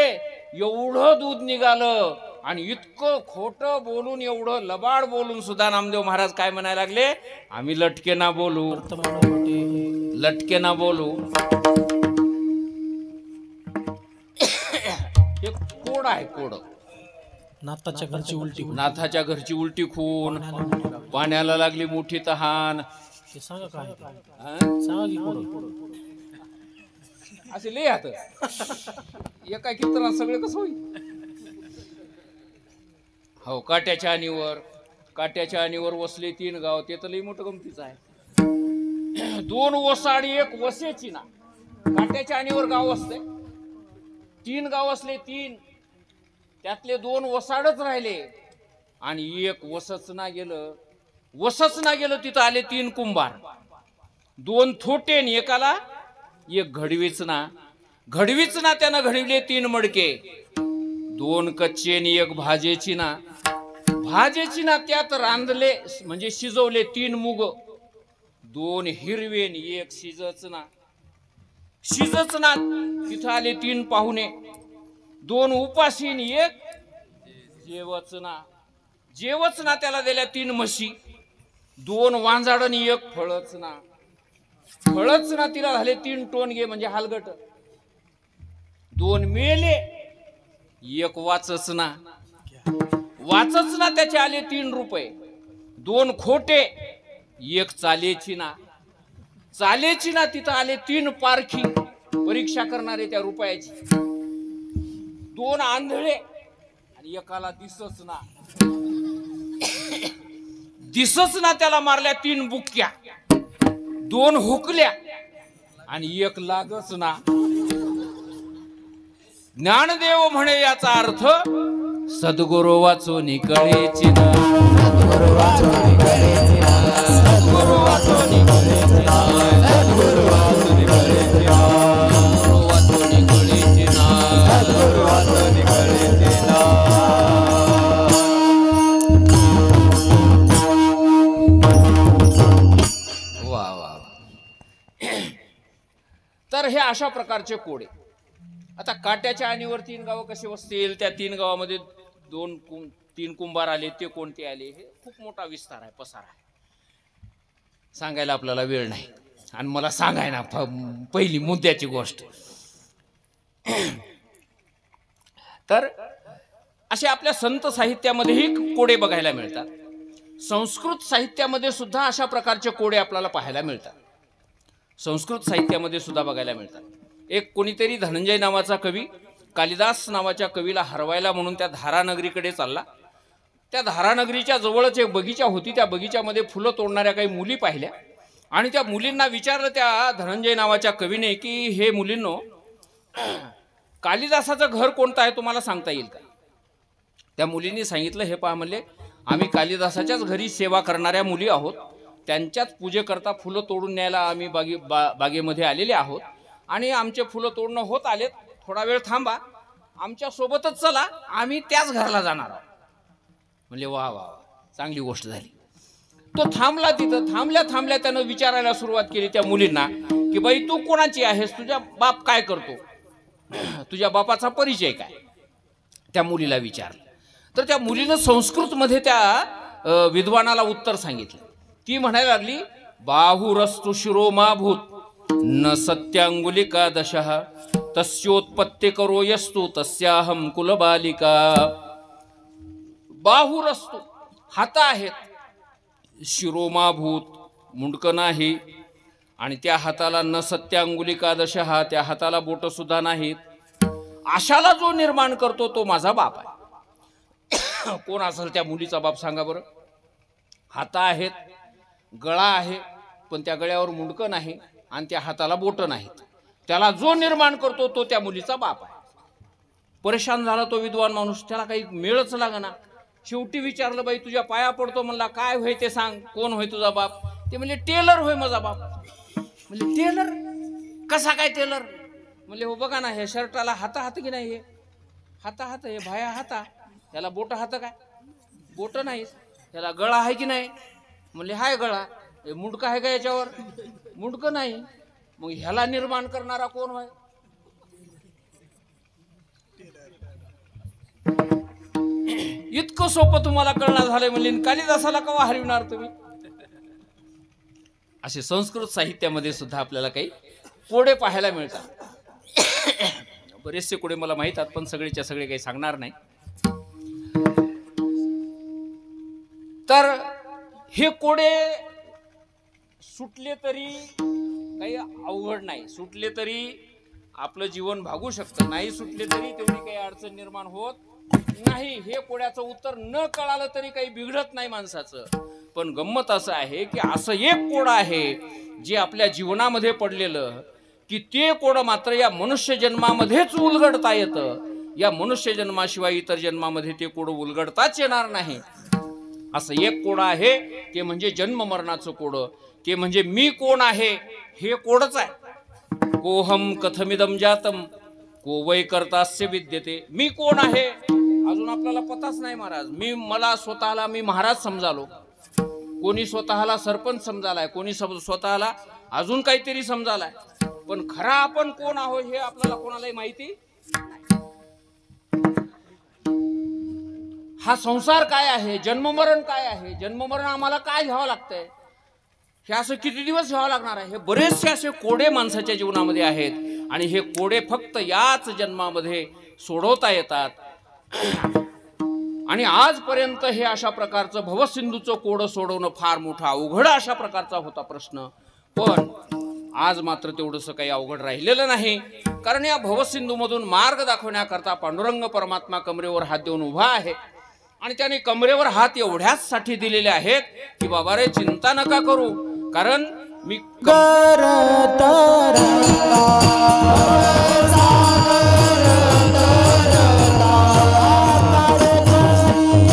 एवढं दूध निघालं. आणि इतकं खोटं बोलून, एवढं लबाड बोलून सुद्धा नामदेव महाराज काय म्हणायला लागले? आम्ही लटके ना बोलू, लटके ना बोलू. हे कोड आहे, कोड. नाथाच्या घरची उलटी, नाथाच्या घरची उलटी खून, पाण्याला लागली मोठी तहान. ते सांगा काय सांगा की कोड असे लय आता एका कीर्तनात सगळे कसं होईल. हो, काट्याच्या आणीवर वसले 3 गाव. ते तर लई मोठं गमतीचं आहे. 2 वसाडी 1 वसेची ना. काट्याच्या आणीवर गाव असते, 3 गाव असले 3, त्यातले 2 वसाडच राहिले आणि 1 वसचना गेलं. वसचना गेलं, तिथं आले 3 कुंभार. 2 थोटे आणि एकाला 1 घडवीचना. घडवीचना त्यानं घडविले 3 मडके. 2 कच्चे आणि 1 भाजेची ना. भाजेची ना त्यात रांधले म्हणजे शिजवले 3 मूग. 2 हिरवे आणि 1 शिजचना. शिजचना तिथं आले 3 पाहुणे. 2 उपाशी आणि 1 जेवचना. जेवचना त्याला दिल्या 3 म्हशी. 2 वांजाड आणि 1 फळचना. फळचना तिला झाले 3 टोनगे म्हणजे हालगट. 2 मेले 1 वाचचना. वाचचना त्याचे आले 3 रुपये. 2 खोटे 1 चालेची ना. चालेची ना तिथं आले 3 पारखी, परीक्षा करणारे त्या रुपयाची. 2 आंधळे आणि एकाला दिसच ना. दिसच ना त्याला मारल्या 3 बुक्क्या. 2 हुकल्या आणि एक लागच ना. ज्ञानदेव म्हणे याचा अर्थ सद्गुरु वाचून कळेची ना. सद्गुरु वाचून कळेची ना. सद्गुरु वाचून कळेची ना. सद्गुरु वाचून कळेची ना. सद्गुरु वाचून कळेची ना. सद्गुरु वाचून कळेची ना. वा वा. तर हे अशा प्रकारचे कोडे. आता काट्याच्या आणीवर 3 गावं कशी बसतील, त्या 3 गावामध्ये 3 कुंभार आले, ते कोणते आले, हे खूप मोठा विस्तार आहे, पसार आहे, सांगायला आपल्याला वेळ नाही. आणि मला सांगायला पहिली मुद्द्याची गोष्ट. तर असे आपल्या संत साहित्यामध्येही कोडे बघायला मिळतात. संस्कृत साहित्यामध्ये सुद्धा अशा प्रकारचे कोडे आपल्याला पाहायला मिळतात. संस्कृत साहित्यामध्ये सुद्धा बघायला मिळतात. एक कोणीतरी धनंजय नावाचा कवी कालिदास नावाच्या कवीला हरवायला म्हणून त्या धारानगरीकडे चालला. त्या धारानगरीच्या जवळच एक बगीचा होती. त्या बगीच्यामध्ये फुलं तोडणाऱ्या काही मुली पाहिल्या आणि त्या मुलींना विचारलं त्या धनंजय नावाच्या कवीने की हे मुलींनो, कालिदासाचं घर कोणतं आहे तुम्हाला सांगता येईल का? त्या मुलींनी सांगितलं, हे पहा म्हणले, आम्ही कालिदासाच्याच घरी सेवा करणाऱ्या मुली आहोत. त्यांच्याच पूजेकरता फुलं तोडून न्यायला आम्ही बागेमध्ये आलेले आहोत आणि आमचे फुलं तोडणं होत आलेत. थोडा वेळ थांबा, आमच्या सोबतच चला, आम्ही त्याच घराला जाणार आहोत. म्हणजे वा वा, चांगली गोष्ट झाली. तो थांबला. तिथं थांबल्या त्यानं विचारायला सुरुवात केली त्या मुलींना की बाई तू कोणाची आहेस, तुझा बाप काय करतो, तुझ्या बापाचा परिचय काय. त्या मुलीला विचारलं तर त्या मुलीनं संस्कृतमध्ये त्या विद्वानाला उत्तर सांगितलं. ती म्हणायला लागली, बाहुरस्तु शिरोमाभूत न सत्यांगुलिका दशः तस्योत्पत्ति करो यस्तु तस्याहम कुलबालिका. बाहुरस्तु हात आहेत, शिरोमाभूत मुंडकं नाही, आणि त्या हाताला न सत्यांगुलिका दशः त्या हाताला बोट सुद्धा नाहीत. अशाला जो निर्माण करतो तो माझा बाप आहे. कोण असेल त्या मुलीचा बाप सांगा बरं. हात आहेत, गळा आहे, पण त्या गळ्यावर मुंडकं नाही आणि त्या हाताला बोट नाहीत. त्याला जो निर्माण करतो तो त्या मुलीचा बाप आहे. परेशान झाला तो विद्वान माणूस. त्याला काही मेळच लागना. शेवटी विचारलं, बाई तुझ्या पाया पडतो, म्हणला काय होय ते सांग, कोण होय तुझा बाप. ते म्हणले टेलर होय माझा बाप. म्हणजे टेलर कसा काय टेलर. म्हणले हो बघा ना, हे शर्टाला हाता हात की नाही, हे हाता हात, हे भाया हाता, त्याला बोट हात काय, बोट नाही. त्याला गळा आहे की नाही. म्हणले हाय गळा. हे मुंडकं आहे का याच्यावर, मुंडकं नाही. मग ह्याला निर्माण करणारा कोण होय. इतकं सोपं तुम्हाला कळणार झालंय. म्हणले कालिदासाला कवा हरविणार तुम्ही. असे संस्कृत साहित्यामध्ये सुद्धा आपल्याला काही कोडे पाहायला मिळतात. बरेचसे कोडे मला माहित आहेत, पण सगळेच्या सगळे काही सांगणार नाही. तर हे कोडे सुटले तरी काही अवघड नाही, सुटले तरी आपलं जीवन भागू शकतं, नाही सुटले तरी तेवढी काही अडचण निर्माण होत नाही. हे कोड्याचं उत्तर न कळालं तरी काही बिघडत नाही माणसाचं. पण गंमत असं आहे की असं एक कोड आहे जे आपल्या जीवनामध्ये पडलेलं, की ते कोड मात्र या मनुष्य जन्मामध्येच उलगडता येतं. या मनुष्य जन्माशिवाय इतर जन्मामध्ये ते कोड उलगडताच येणार नाही. असं एक कोड आहे, ते म्हणजे जन्म मरणाचं कोड. ते म्हणजे मी कोण आहे हे कोडच आहे. कोहम कथमिदम जातम को वै कर्तास्य विद्यते. मी कोण आहे अजून आपल्याला पताच नाही महाराज. मला स्वतःला मी महाराज समजालो, कोणी स्वतःला सरपंच समजालाय, कोणी स्वतःला अजून काहीतरी समजालाय, पण खरा आपण कोण आहोत हे आपल्याला कोणालाही माहिती. हा संसार काय आहे, जन्ममरण काय आहे, जन्ममरण आम्हाला काय घ्यावं लागतंय, हे असं किती दिवस घ्यावं लागणार आहे. हे बरेचसे असे कोडे माणसाच्या जीवनामध्ये आहेत आणि हे कोडे फक्त याच जन्मामध्ये सोडवता येतात. आणि आजपर्यंत हे अशा प्रकारचं भवसिंधूचं कोड सोडवणं फार मोठा अवघड अशा प्रकारचा होता प्रश्न. पण आज मात्र तेवढंसं काही अवघड राहिलेलं नाही, कारण या भवसिंधूमधून मार्ग दाखवण्याकरता पांडुरंग परमात्मा कमरेवर हात देऊन उभा आहे. आणि त्याने कमरेवर हात एवढ्याच साठी दिलेले आहेत की बाबा रे चिंता नका करू, कारण मी करत रंगा सागर तरता आकार करीत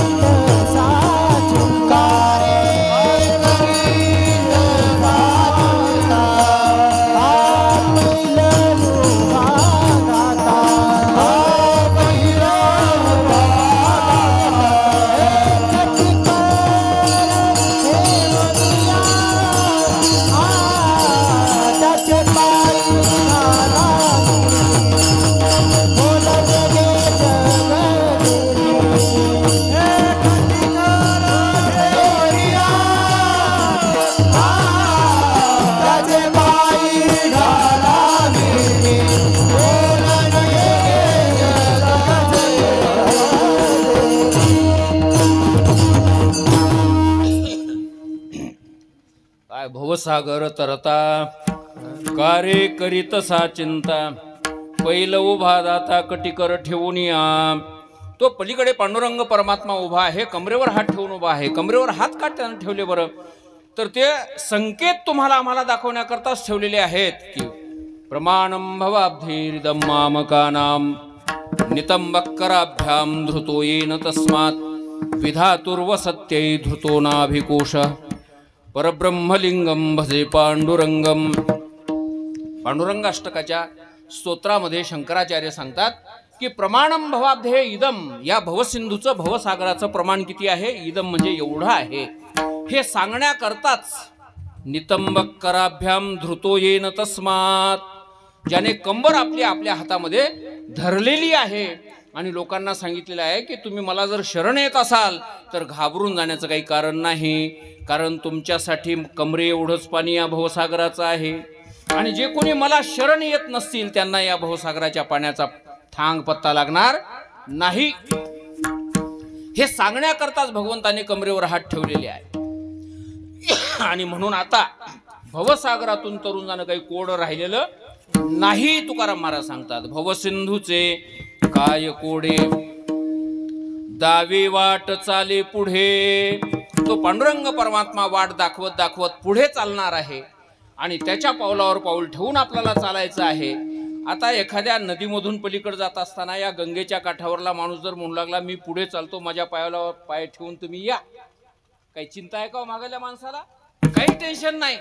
साचिंकारे करीत साचिंका पहिला गाता पहिला काय भवसागर तरता कारे करीत सा चिंता पहिलं उभा दाता कटिकर ठेवून या. तो पलीकडे पांडुरंग परमात्मा उभा आहे, कमरेवर हात ठेवून उभा आहे. कमरेवर हात का त्यानं ठेवले बरं? तर ते संकेत तुम्हाला आम्हाला दाखवण्याकरताच ठेवलेले आहेत की प्रमाणम भवाब्धीरिदं मामकानां नितंबक्कराभ्याम धृतो येन तस्मात् विधातुर्वसत्यै धृतो नाभिकोशः परब्रह्मलिंगम भजे पांडुरंगम. पांडुरंग अष्टकाच्या स्तोत्रामध्ये शंकराचार्य सांगतात की प्रमाणम भवाब्धे इदम, या भवसिंधूचं भवसागराचं प्रमाण किती आहे? इदम म्हणजे एवढं आहे. हे सांगण्याकरताच नितंबक कराभ्याम धृतो येन तस्मात, ज्याने कंबर आपल्या हातामध्ये धरलेली आहे आणि लोकांना सांगितलेलं आहे की तुम्ही मला जर शरण येत असाल तर घाबरून जाण्याचं काही कारण नाही, कारण तुमच्यासाठी कमरे एवढंच पाणी या भवसागराचं आहे. आणि जे कोणी मला शरण येत नसतील त्यांना या भवसागराच्या पाण्याचा थांग पत्ता लागणार नाही. हे सांगण्याकरताच भगवंताने कमरेवर हात ठेवलेले आहे. आणि म्हणून आता भवसागरातून तरुण जाणं काही कोड राहिलेलं नाही. तुकाराम महाराज सांगतात भवसिंधूचे काय कोडे दावे वाट चाले पुढे. तो पांडुरंग परमात्मा वाट दाखवत दाखवत पुढे चालणार आहे आणि त्याच्या पावलावर पाऊल ठेवून आपल्याला चालायचं आहे. आता एखाद्या नदीमधून पलीकडे जात असताना या गंगेच्या काठावरला माणूस जर म्हणू लागला मी पुढे चालतो, माझ्या पायाला पाय ठेवून तुम्ही या, काही चिंता आहे का मागल्या माणसाला? काही टेन्शन नाही.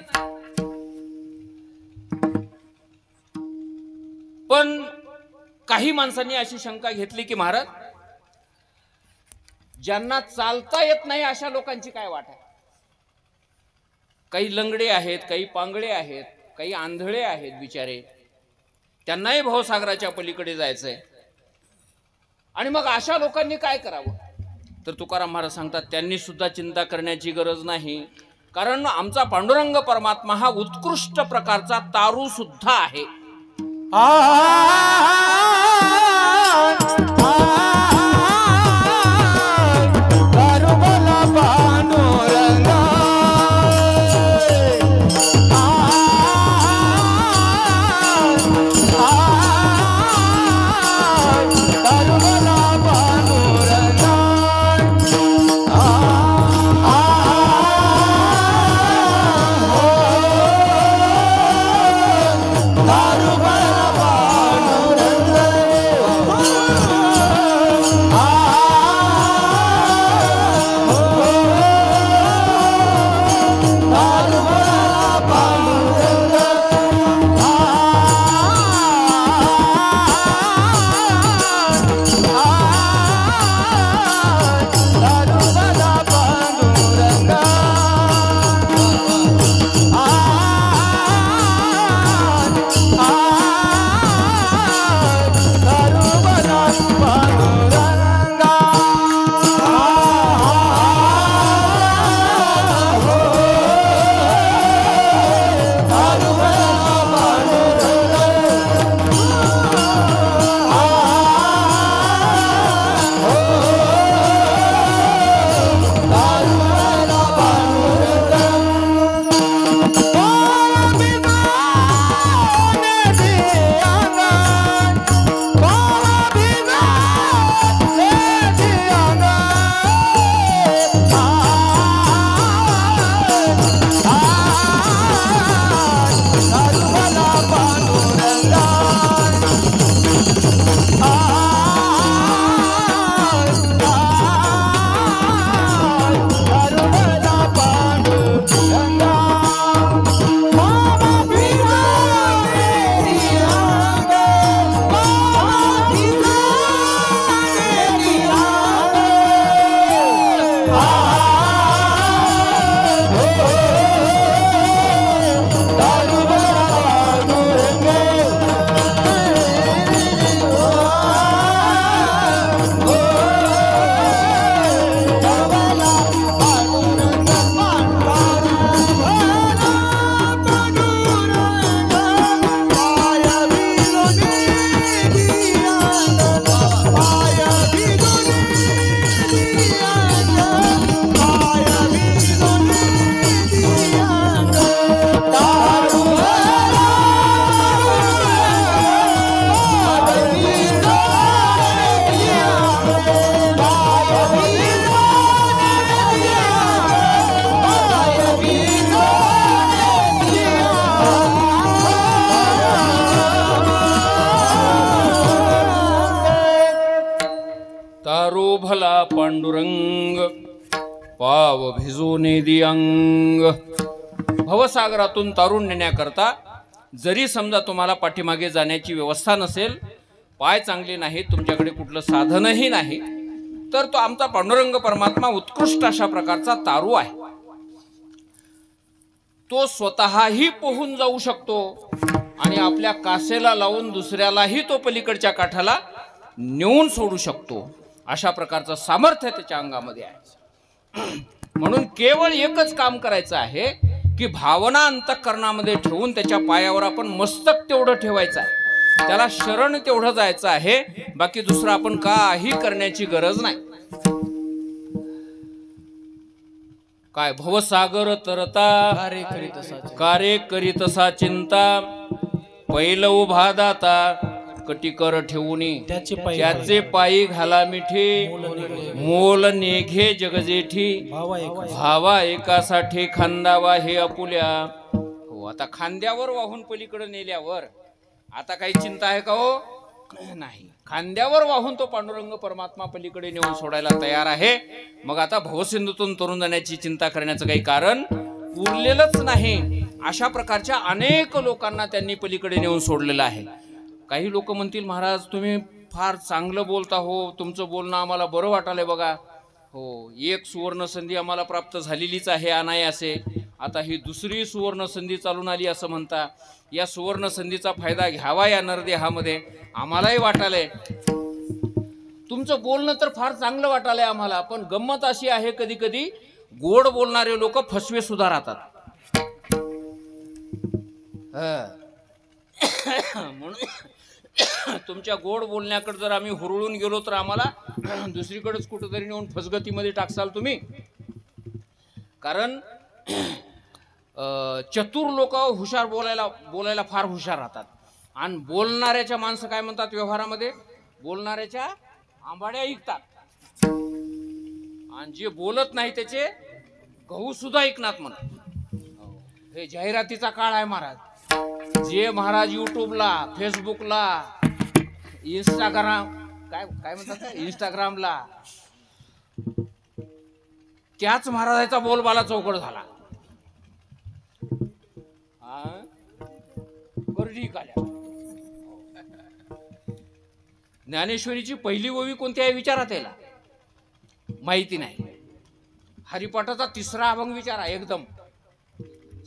पण काही माणसांनी अशी शंका घेतली की महाराज ज्यांना चालता येत नाही अशा लोकांची काय वाट आहे? काही लंगडे आहेत, काही पांगळे आहेत, काही आंधळे आहेत बिचारे, त्यांनाही भवसागराच्या पलीकडे जायचंय. आणि मग अशा लोकांनी काय करावं? तर तुकाराम महाराज सांगतात त्यांनी सुद्धा चिंता करण्याची गरज नाही, कारण आमचा पांडुरंग परमात्मा हा उत्कृष्ट प्रकारचा तारू सुद्धा आहे. पांडुरंग पाव भिजून दि अंग. भवसागरातून तारून नेण्याकरता जरी समजा तुम्हाला पाठीमागे जाण्याची व्यवस्था नसेल, पाय चांगले नाहीत, तुमच्याकडे कुठलं साधनही नाही, तर तो आमचा पांडुरंग परमात्मा उत्कृष्ट अशा प्रकारचा तारू आहे. तो स्वतःही पोहून जाऊ शकतो आणि आपल्या कासेला लावून दुसऱ्यालाही तो पलीकडच्या काठाला नेऊन सोडू शकतो. अशा प्रकारचं सामर्थ्य त्याच्या अंगामध्ये आहे. म्हणून केवळ एकच काम करायचं आहे की भावना अंतःकरणामध्ये ठेवून त्याच्या पायावर आपण मस्तक तेवढं ठेवायचं आहे, त्याला शरण तेवढं जायचं आहे. बाकी दुसरं आपण काही करण्याची गरज नाही. काय भवसागर तरता कार्य करीतसा चिंता, पहिलं उभा दाता कटिकर ठेवूनी त्याचे पायी घाला मिठी, मोल नेघे जगजेठी भावा एकासाठी खांदावा हे आपुल्या. हो, आता खांद्यावर वाहून पलीकडे नेल्यावर आता काही चिंता आहे का हो? नाही. खांद्यावर वाहून तो पांडुरंग परमात्मा पलीकडे नेऊन सोडायला तयार आहे. मग आता भवसिंधूतून तरुण जाण्याची चिंता करण्याचं काही कारण उरलेलंच नाही. अशा प्रकारच्या अनेक लोकांना त्यांनी पलीकडे नेऊन सोडलेलं आहे. काही लोक म्हणतील, महाराज तुम्ही फार चांगलं बोलता हो, तुमचं बोलणं आम्हाला बरं वाटालंय बघा. हो, एक सुवर्ण संधी आम्हाला प्राप्त झालेलीच आहे अनायासे, आता ही दुसरी सुवर्ण संधी चालून आली असं म्हणता. या सुवर्ण संधीचा फायदा घ्यावा या नरदेहामध्ये आम्हालाही वाटालंय. तुमचं बोलणं तर फार चांगलं वाटालंय आम्हाला, पण गंमत अशी आहे कधी कधी गोड बोलणारे लोक फसवे सुद्धा राहतात. म्हणून तुमच्या गोड बोलण्याकडे जर आम्ही हुरळून गेलो तर आम्हाला दुसरीकडेच कुठेतरी नेऊन फसगतीमध्ये टाकसाल तुम्ही. कारण चतुर लोक हुशार बोलायला फार हुशार राहतात. आणि बोलणाऱ्याच्या माणसं काय म्हणतात व्यवहारामध्ये, बोलणाऱ्याच्या आंबाड्या ऐकतात आणि जे बोलत नाही त्याचे गहू सुद्धा ऐकणार म्हणतात. हे जाहिरातीचा काळ आहे महाराज. जे महाराज युट्यूबला, फेसबुकला, इंस्टाग्राम काय म्हणतात इंस्टाग्रामला, त्याच महाराजाचा बोलबाला चौकड झाला. ज्ञानेश्वरीची पहिली ओवी कोणत्या विचारात यायला माहिती नाही. हरिपाठाचा तिसरा अभंग विचारा, एकदम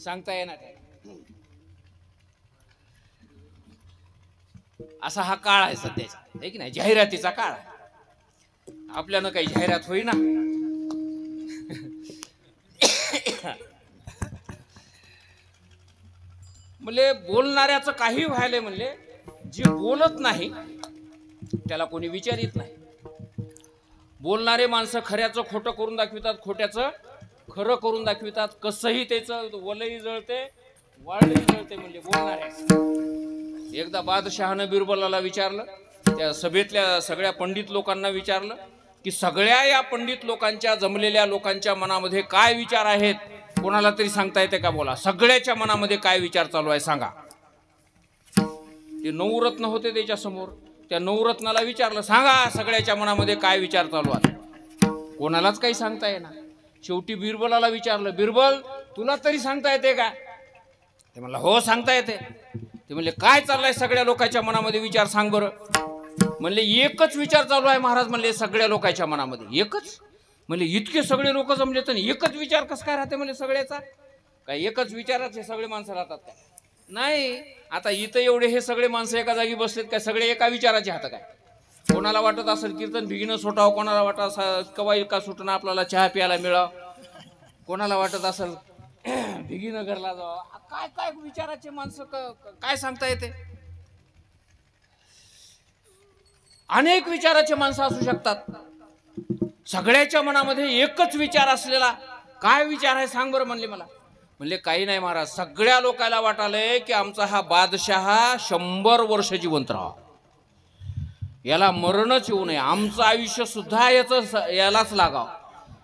सांगता येणार. असा हा काळ आहे सध्याचा, आहे की नाही, जाहिरातीचा काळ. आपल्यानं काही जाहिरात होईना. म्हणले बोलणाऱ्याचं काही व्हायलंय, म्हणले जे बोलत नाही त्याला कोणी विचारित नाही. बोलणारे माणसं खऱ्याचं खोटं करून दाखवितात, खोट्याचं खरं करून दाखवितात. कसंही त्याचं वलही जळते वाळही जळते म्हणले बोलणाऱ्या. एकदा बादशहानं बिरबलाला विचारलं, त्या सभेतल्या सगळ्या पंडित लोकांना विचारलं की सगळ्या या पंडित लोकांच्या, जमलेल्या लोकांच्या मनामध्ये काय विचार आहेत, कोणाला तरी सांगता येते का? बोला, सगळ्याच्या मनामध्ये काय विचार चालू आहे सांगा. ते नवरत्न होते त्याच्या समोर, त्या नवरत्नाला विचारलं, सांगा सगळ्याच्या मनामध्ये काय विचार चालू आहे. कोणालाच काही सांगता येणार. शेवटी बिरबलाला विचारलं, बिरबल तुला तरी सांगता येते का? ते म्हणलं हो सांगता येते. ते म्हणले काय चाललंय सगळ्या लोकांच्या मनामध्ये विचार सांग बरं. म्हणले एकच विचार चालू आहे महाराज, म्हणले सगळ्या लोकांच्या मनामध्ये एकच. म्हणले इतके सगळे लोक जमले तर एकच विचार कस काय राहते म्हणले सगळ्याचा? काय एकच विचाराचे सगळे माणसं राहतात काय? नाही. आता इथं एवढे हे सगळे माणसं एका जागी बसलेत काय, सगळे एका विचाराचे हात काय? कोणाला वाटत असेल कीर्तन भिगीनं सुटावं, कोणाला वाटत कवाई का सुटणं आपल्याला चहा प्यायला मिळावं, कोणाला वाटत असेल भिगीनं घरला जावं. काय काय विचाराचे माणसं काय सांगता येते? अनेक विचाराचे माणसं असू शकतात. सगळ्याच्या मनामध्ये एकच विचार असलेला काय विचार आहे सांग बरं म्हणले मला. म्हणले काही नाही महाराज, सगळ्या लोकांना वाटालंय की आमचा हा बादशाह 100 वर्ष जिवंत राहा, याला मरणच येऊ नये, आमचं आयुष्य सुद्धा यालाच लागाव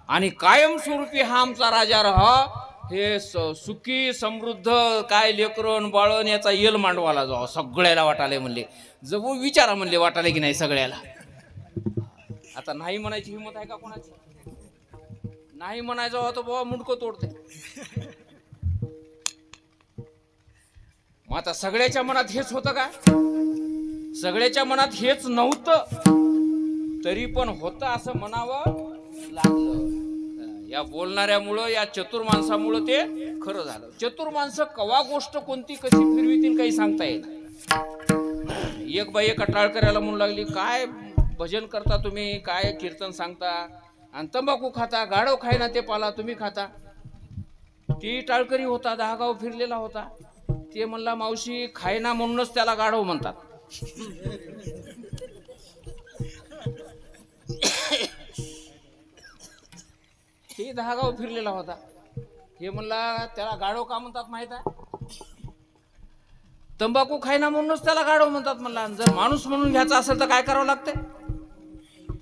आणि कायमस्वरूपी हा आमचा राजा राहा. हे सुखी समृद्ध काय लेकरण बाळण याचा येल मांडवाला जावं. सगळ्याला वाटाले म्हणले, जवळ विचारा म्हणले वाटाले की नाही सगळ्याला. आता नाही म्हणायची हिंमत आहे का कोणाची? नाही म्हणायचं होतं बाबा मुंडकं तोडते. मग आता सगळ्याच्या मनात हेच होतं का? सगळ्याच्या मनात हेच नव्हतं, तरी पण होतं असं म्हणावं लागलं. या बोलणाऱ्यामुळं, या चतुर माणसामुळं ते खरं झालं. चतुर माणसं कवा गोष्ट कोणती कशी फिरवितील काही सांगता येईल. एक बाई एका टाळकऱ्याला म्हणू लागली, काय भजन करता तुम्ही, काय कीर्तन सांगता आणि तंबाखू खाता, गाढव खायना ते पाला तुम्ही खाता. ती टाळकरी होता, 10 गाव फिरलेला होता. ते म्हणला, मावशी खायना म्हणूनच त्याला गाढव म्हणतात. हे 10 गाव फिरलेला होता. हे म्हणला त्याला गाढव का म्हणतात माहित आहे? तंबाखू खायना म्हणूनच त्याला गाढव म्हणतात म्हणला. जर माणूस म्हणून घ्यायचा असेल तर काय करावं लागतंय?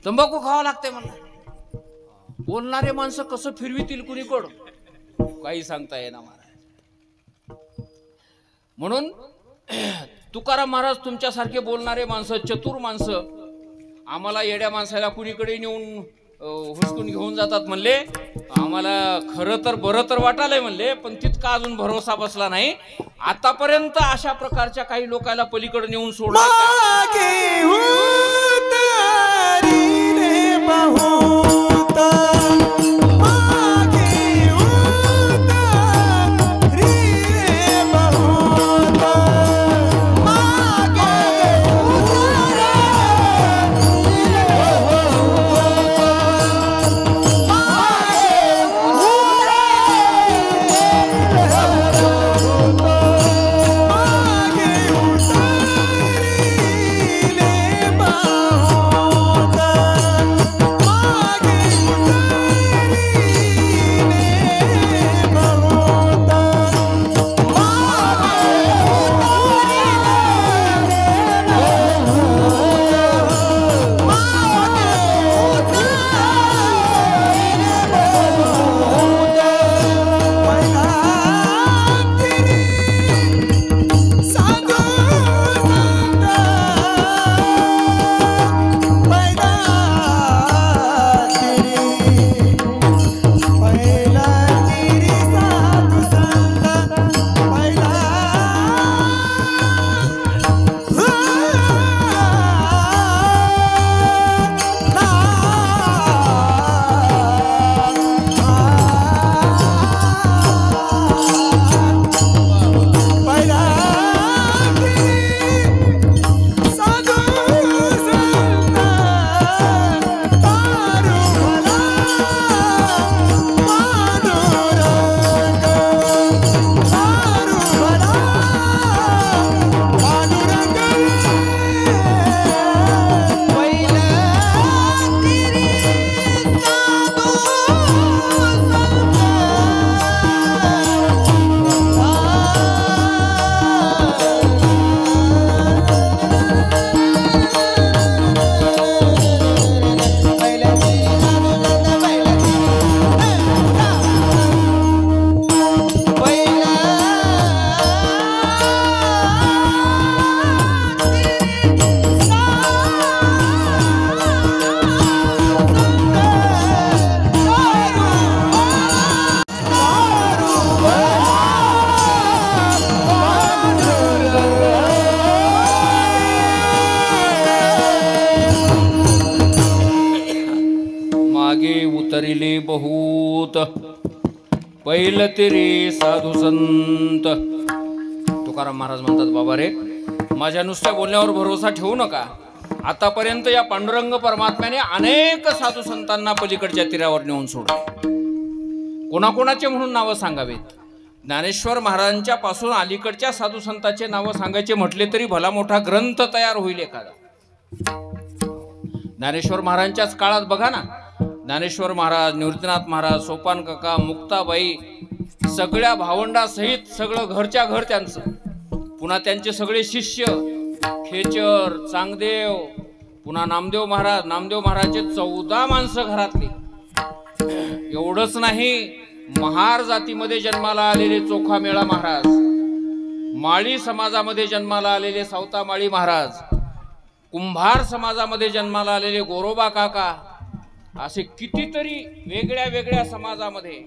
तंबाखू खावं लागतंय म्हणला. बोलणारे माणसं कसं फिरवितील कुणीकडं काही सांगता येणार महाराज. म्हणून तुकाराम महाराज तुमच्यासारखे बोलणारे माणसं, चतुर माणसं आम्हाला येड्या माणसाला कुणीकडे नेऊन हुसकून घेऊन जातात म्हणले. आम्हाला खरं तर बरं तर वाटालंय म्हणले, पण तितका अजून भरोसा बसला नाही. आतापर्यंत अशा प्रकारच्या काही लोकांना पलीकडे नेऊन सोडलं. उतरिले बहुत पहिल तेरे साधू संत. तुकाराम महाराज म्हणतात, बाबा रे, माझ्या नुसत्या बोलण्यावर भरोसा ठेवू नका. आतापर्यंत या पांडुरंग परमात्म्याने अनेक साधू संतांना पलीकडच्या तीरावर नेऊन सोडले. कोणाकोणाचे म्हणून नावं सांगावेत? ज्ञानेश्वर महाराजांच्या पासून अलीकडच्या साधू संतांचे नावं सांगायचे म्हटले तरी भला मोठा ग्रंथ तयार होईल एखादा. ज्ञानेश्वर महाराजांच्याच काळात बघा ना, ज्ञानेश्वर महाराज, निवृत्तीनाथ महाराज, सोपान काका, मुक्ताबाई, सगळ्या भावंडासहित सगळं घरच्या घर त्यांचं. पुन्हा त्यांचे सगळे शिष्य खेचर, चांगदेव, पुन्हा नामदेव महाराज. नामदेव महाराजचे 14 माणसं घरातली. एवढंच नाही, महार जातीमध्ये जन्माला आलेले चोखामेळा महाराज, माळी समाजामध्ये जन्माला आलेले सावता माळी महाराज, कुंभार समाजामध्ये जन्माला आलेले गोरोबा काका, असे कितीतरी वेगळ्या वेगळ्या समाजामध्ये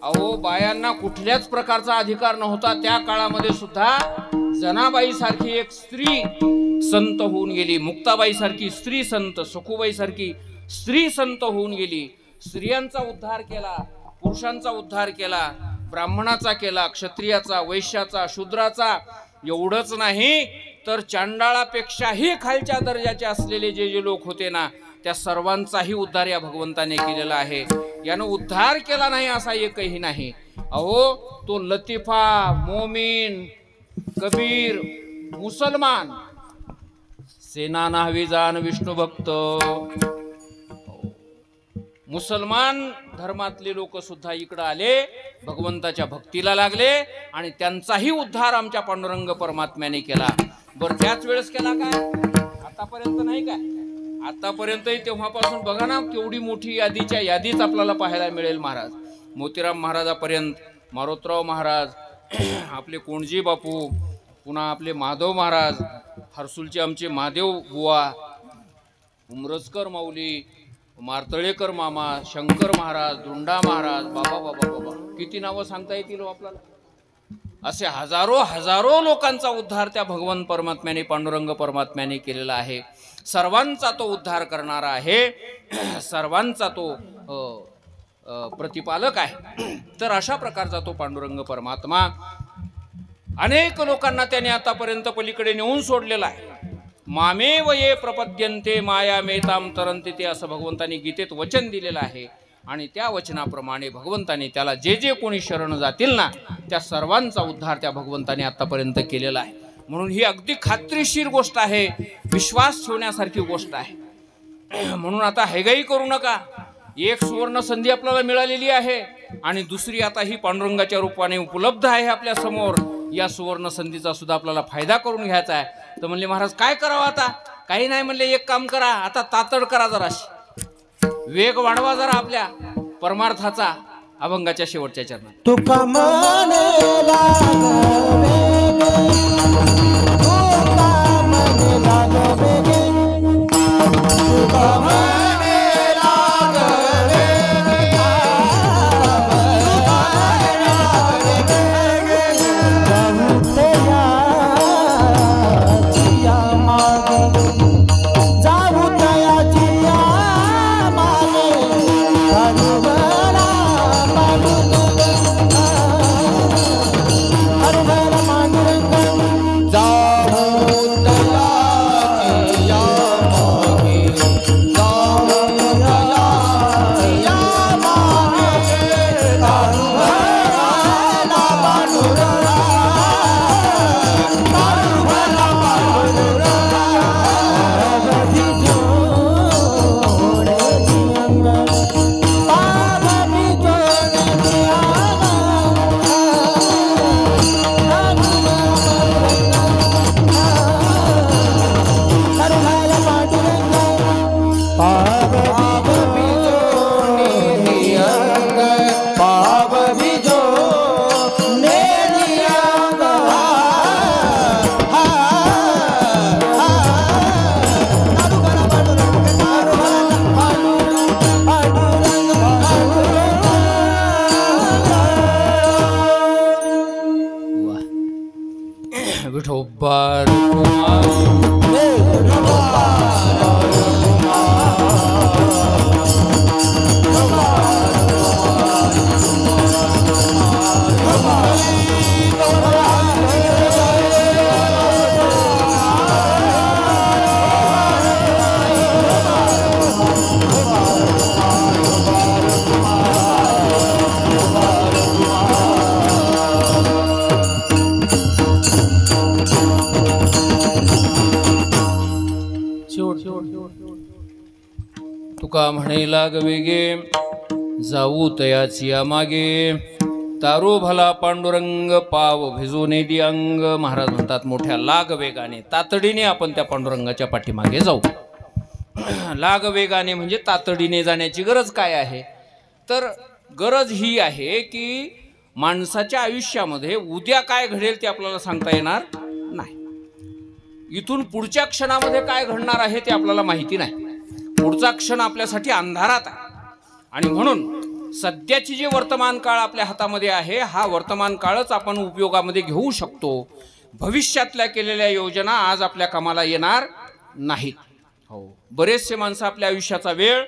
अहो बायांना कुठल्याच प्रकारचा अधिकार नव्हता. त्या काळामध्ये सुद्धा जनाबाई सारखी एक स्त्री संत होऊन गेली, मुक्ताबाई सारखी स्त्री संत, सखूबाई सारखी स्त्री संत होऊन गेली. स्त्रियांचा उद्धार केला, पुरुषांचा उद्धार केला, ब्राह्मणाचा केला, क्षत्रियाचा, वैश्याचा, शूद्राचा. एवढंच नाही तर चांडाळापेक्षाही खालच्या दर्जाचे असलेले जे जे लोक होते ना, त्या सर्वांचाही उद्धार या भगवंताने केलेला आहे. यानं उद्धार केला नाही असा एकही नाही. अहो तो लतीफा, मोमीन, कबीर, मुसलमान, सेना नाहवी जाण विष्णू भक्त, मुसलमान धर्मातले लोक सुद्धा इकडे आले, भगवंताच्या भक्तीला लागले आणि त्यांचाही उद्धार आमच्या पांडुरंग परमात्म्याने केला. बरं त्याच वेळेस केला काय? आतापर्यंत नाही काय? आतापर्यंतही तेव्हापासून बघा ना केवढी मोठी यादीच्या यादीच आपल्याला पाहायला मिळेल. महाराज मोतीराम महाराजापर्यंत, मारोतराव महाराज, आपले कोणजी बापू, पुन्हा आपले माधव महाराज, हरसूलचे आमचे महादेव बुवा, उमरजकर माऊली, मार्तळेकर मामा, शंकर महाराज, धुंडा महाराज, बाबा बाबा बाबा किती नावं सांगता येतील आपल्याला. असे हजारो हजारो लोकांचा उद्धार त्या भगवान परमात्म्याने, पांडुरंग परमात्म्याने केलेला आहे. सर्वांचा तो उद्धार करणारा आहे, सर्वांचा तो प्रतिपालक आहे. तर अशा प्रकारचा तो पांडुरंग परमात्मा अनेक लोकांना त्याने आतापर्यंत पलीकडे नेऊन सोडलेला आहे. मामेव ये प्रपद्यन्ते माया मेताम तरन्ते, ते असं भगवंताने गीतेत वचन दिलेलं आहे. आणि त्या वचनाप्रमाणे भगवंताने त्याला जे जे कोणी शरण जातील ना, त्या सर्वांचा उद्धार त्या भगवंताने आतापर्यंत केलेला आहे. म्हणून ही अगदी खात्रीशीर गोष्ट आहे, विश्वास ठेवण्यासारखी गोष्ट आहे. म्हणून आता हैगाई करू नका. एक सुवर्ण संधी आपल्याला मिळालेली आहे आणि दुसरी आता ही पांडुरंगाच्या रूपाने उपलब्ध आहे आपल्या समोर. या सुवर्ण संधीचा सुद्धा आपल्याला फायदा करून घ्यायचा आहे. तर म्हणले महाराज काय करावं आता? काही नाही म्हणले, एक काम करा, आता तातड करा, जराशी वेग वाढवा जरा आपल्या परमार्थाचा अभंगाच्या शेवटच्या चरणात. तुका म्हणे लागवे तुका म्हणे लागवे तुका म्हणे लागवे जाऊ तयाचिया मागे हरभरा पांडुरंग हरभरा पांडुरंग जाऊ तयाचिया मागे जाऊ तयाचिया मागे हरभरा पांडुरंग विठोबा तुका म्हणे लागवे गे जाऊ तयाची मागे तारो भला पांडुरंग पाव भिजूने दि अंग. महाराज म्हणतात मोठ्या लाग वेगाने तातडीने आपण त्या पांडुरंगाच्या पाठीमागे जाऊ. लाग वेगाने म्हणजे तातडीने जाण्याची गरज काय आहे? तर गरज ही आहे की माणसाच्या आयुष्यामध्ये उद्या काय घडेल ते आपल्याला सांगता येणार नाही. इथून पुढच्या क्षणामध्ये काय घडणार आहे ते आपल्याला माहिती नाही. पुढचा क्षण आपल्यासाठी अंधारात आहे. आणि म्हणून सध्याची जी वर्तमान काळ आपल्या हातामध्ये आहे, हा वर्तमान काळच आपण उपयोगामध्ये घेऊ शकतो. भविष्यातल्या केलेल्या योजना आज आपल्या कामाला येणार नाहीत. हो, बरेचसे माणसं आपल्या आयुष्याचा वेळ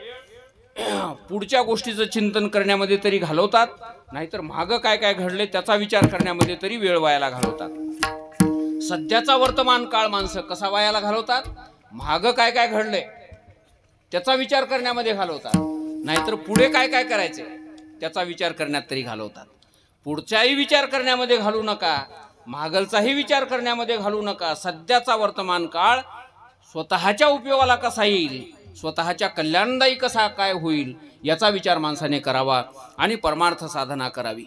पुढच्या गोष्टीचं चिंतन करण्यामध्ये तरी घालवतात, नाहीतर मागं काय काय घडले त्याचा विचार करण्यामध्ये तरी वेळ वायाला घालवतात. सध्याचा वर्तमान काळ माणसं कसा वायाला घालवतात, मागं काय काय घडले त्याचा विचार करण्यामध्ये घालवतात, नाहीतर पुढे काय काय करायचे त्याचा विचार करण्यात तरी घालवतात. पुढचाही विचार करण्यामध्ये घालू नका, मागलचाही विचार करण्यामध्ये घालू नका. सध्याचा वर्तमान काळ स्वतःच्या उपयोगाला कसा येईल, स्वतःच्या कल्याणदायी कसा काय होईल याचा विचार माणसाने करावा आणि परमार्थ साधना करावी.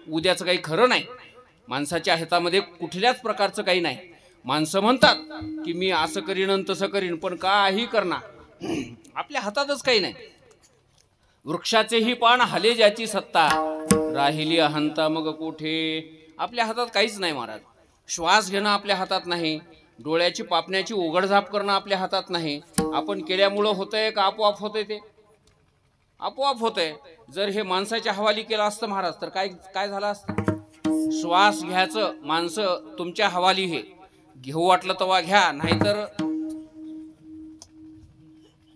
उद्याचं काही खरं नाही. माणसाच्या हातामध्ये कुठल्याच प्रकारचं काही नाही. माणसं म्हणतात की मी असं करीन आणि तसं करीन, पण काही करणार आपल्या हातातच काही नाही. वृक्षाचेही पान हले ज्याची सत्ता, राहिली अहंता मग कोठे. आपल्या हातात काहीच नाही महाराज. श्वास घेणं आपल्या हातात नाही, डोळ्याची पापण्याची उघडझाप करणं आपल्या हातात नाही. आपण केल्यामुळं होतंय का आपोआप होतंय? ते आपोआप होतंय. जर हे माणसाच्या हवाली केलं असतं महाराज तर काय काय झालं असतं? श्वास घ्यायचं माणसं तुमच्या हवाली, हे घेऊ वाटलं तेव्हा घ्या, नाहीतर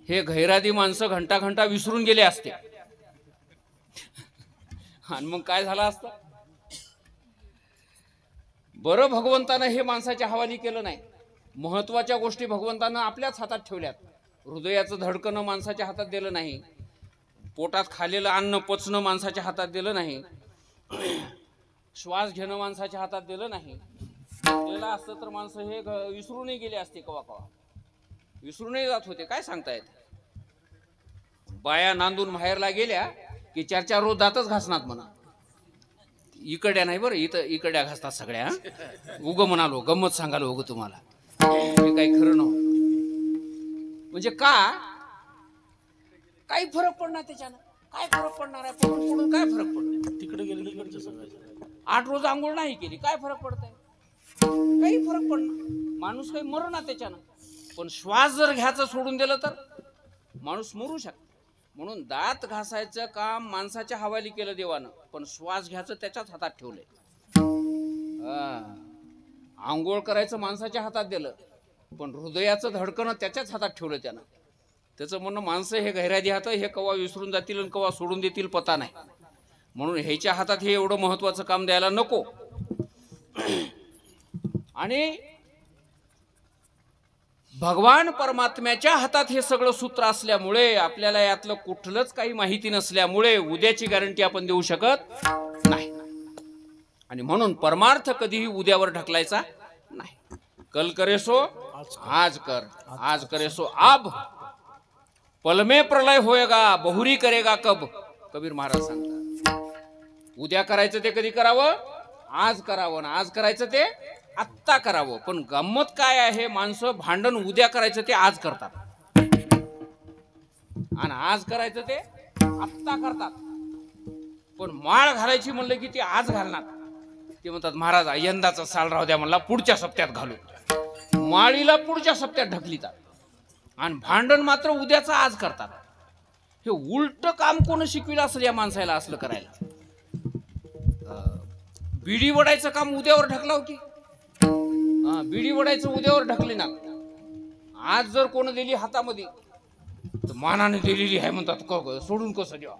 हे गैरादी माणसं घंटा घंटा विसरून गेले असते. आणि मग काय झालं असतं? बरं भगवंतानं हे माणसाच्या हवाली केलं नाही. महत्वाच्या गोष्टी भगवंतानं आपल्याच हातात ठेवल्यात. हृदयाचं धडकणं माणसाच्या हातात दिलं नाही, पोटात खाल्लेलं अन्न पचणं माणसाच्या हातात दिलं नाही, श्वास घेणं माणसाच्या हातात दिलं नाही. दिलं असतं तर माणसं हे विसरूनही गेले असते, कवा कवा विसरूनही जात होते. काय सांगता येत? बाया नांदून बाहेरला गेल्या की 4-4 रोज दातच घासणार म्हणा. इकड्या नाही बरं, इथं इकड्या घासतात सगळ्या. उग म्हणालो, गंमत सांगालो उग तुम्हाला, हे काही खरं नव्हतं. म्हणजे का काही फरक पडणार त्याच्यानं? काय फरक पडणार आहे? पडून काय फरक पडणार? तिकडे गेले तिकडचं सगळं 8 रोज आंघोळ नाही केली, काय फरक पडतंय? काही फरक पडणार. माणूस काही मरू ना त्याच्यानं. पण श्वास जर घ्यायचं सोडून दिलं तर माणूस मरू शकतो. म्हणून दात घासायचं काम माणसाच्या हवाली केलं देवानं, पण श्वास घ्यायचं त्याच्याच हातात ठेवलंय. आंघोळ करायचं माणसाच्या हातात दिलं, पण हृदयाचं धडकणं त्याच्याच हातात ठेवलं त्यानं. त्याचं म्हणणं माणसं हे गैरादी हात, हे कवा विसरून जातील आणि कवा सोडून देतील पता नाही. म्हणून ह्याच्या हातात हे एवढं महत्वाचं काम द्यायला नको. आणि भगवान परमात्म्याच्या हातात हे सगळं सूत्र असल्यामुळे, आपल्याला यातलं कुठलंच काही माहिती नसल्यामुळे उद्याची गॅरंटी आपण देऊ शकत नाही. आणि म्हणून परमार्थ कधीही उद्यावर ढकलायचा नाही. कल करे सो आज कर, आज करे सो अब, पल में प्रलय होएगा बहुरी करेगा कब. कबीर महाराज सांगतात. उद्या करायचं ते कधी करावं? आज करावं. ना आज करायचं ते आत्ता करावं. पण गंमत काय आहे, माणसं भांडण उद्या करायचं ते आज करतात आणि आज करायचं ते आत्ता करतात. पण माळ घालायची म्हणलं की ते आज घालणार. ते म्हणतात महाराज यंदाचा साल राहू द्या, म्हणला पुढच्या सप्त्यात घालू. माळीला पुढच्या सप्त्यात ढकलीतात आणि भांडण मात्र उद्याचं आज करतात. हे उलट काम कोण शिकविलं असेल या माणसाला असलं करायला? बिडी वडायचं काम उद्यावर ढकलाव की? बिडी वडायचं उद्यावर ढकले ना. आज जर कोण दिली हातामध्ये तर मानाने दिलेली आहे म्हणतात, सोडून कसं द्या,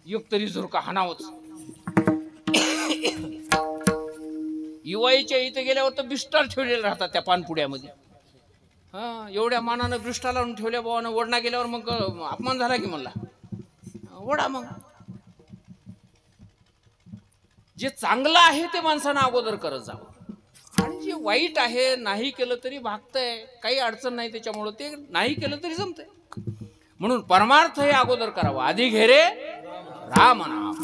एक तरी जर का हाणावच. युवाईच्या इथे गेल्यावर तर बिस्टाल ठेवलेले राहतात त्या पानपुड्यामध्ये. एवढ्या मानानं बिस्टा लावून ठेवल्या बाबानं, वडना गेल्यावर मग अपमान झाला की म्हणला वडा. मग जे चांगलं आहे ते माणसानं अगोदर करत जावं, आणि जे वाईट आहे नाही केलं तरी भागतंय, काही अडचण नाही त्याच्यामुळं, ते नाही केलं तरी जमतंय. म्हणून परमार्थ हे अगोदर करावं. आधी घेरे राम नाम,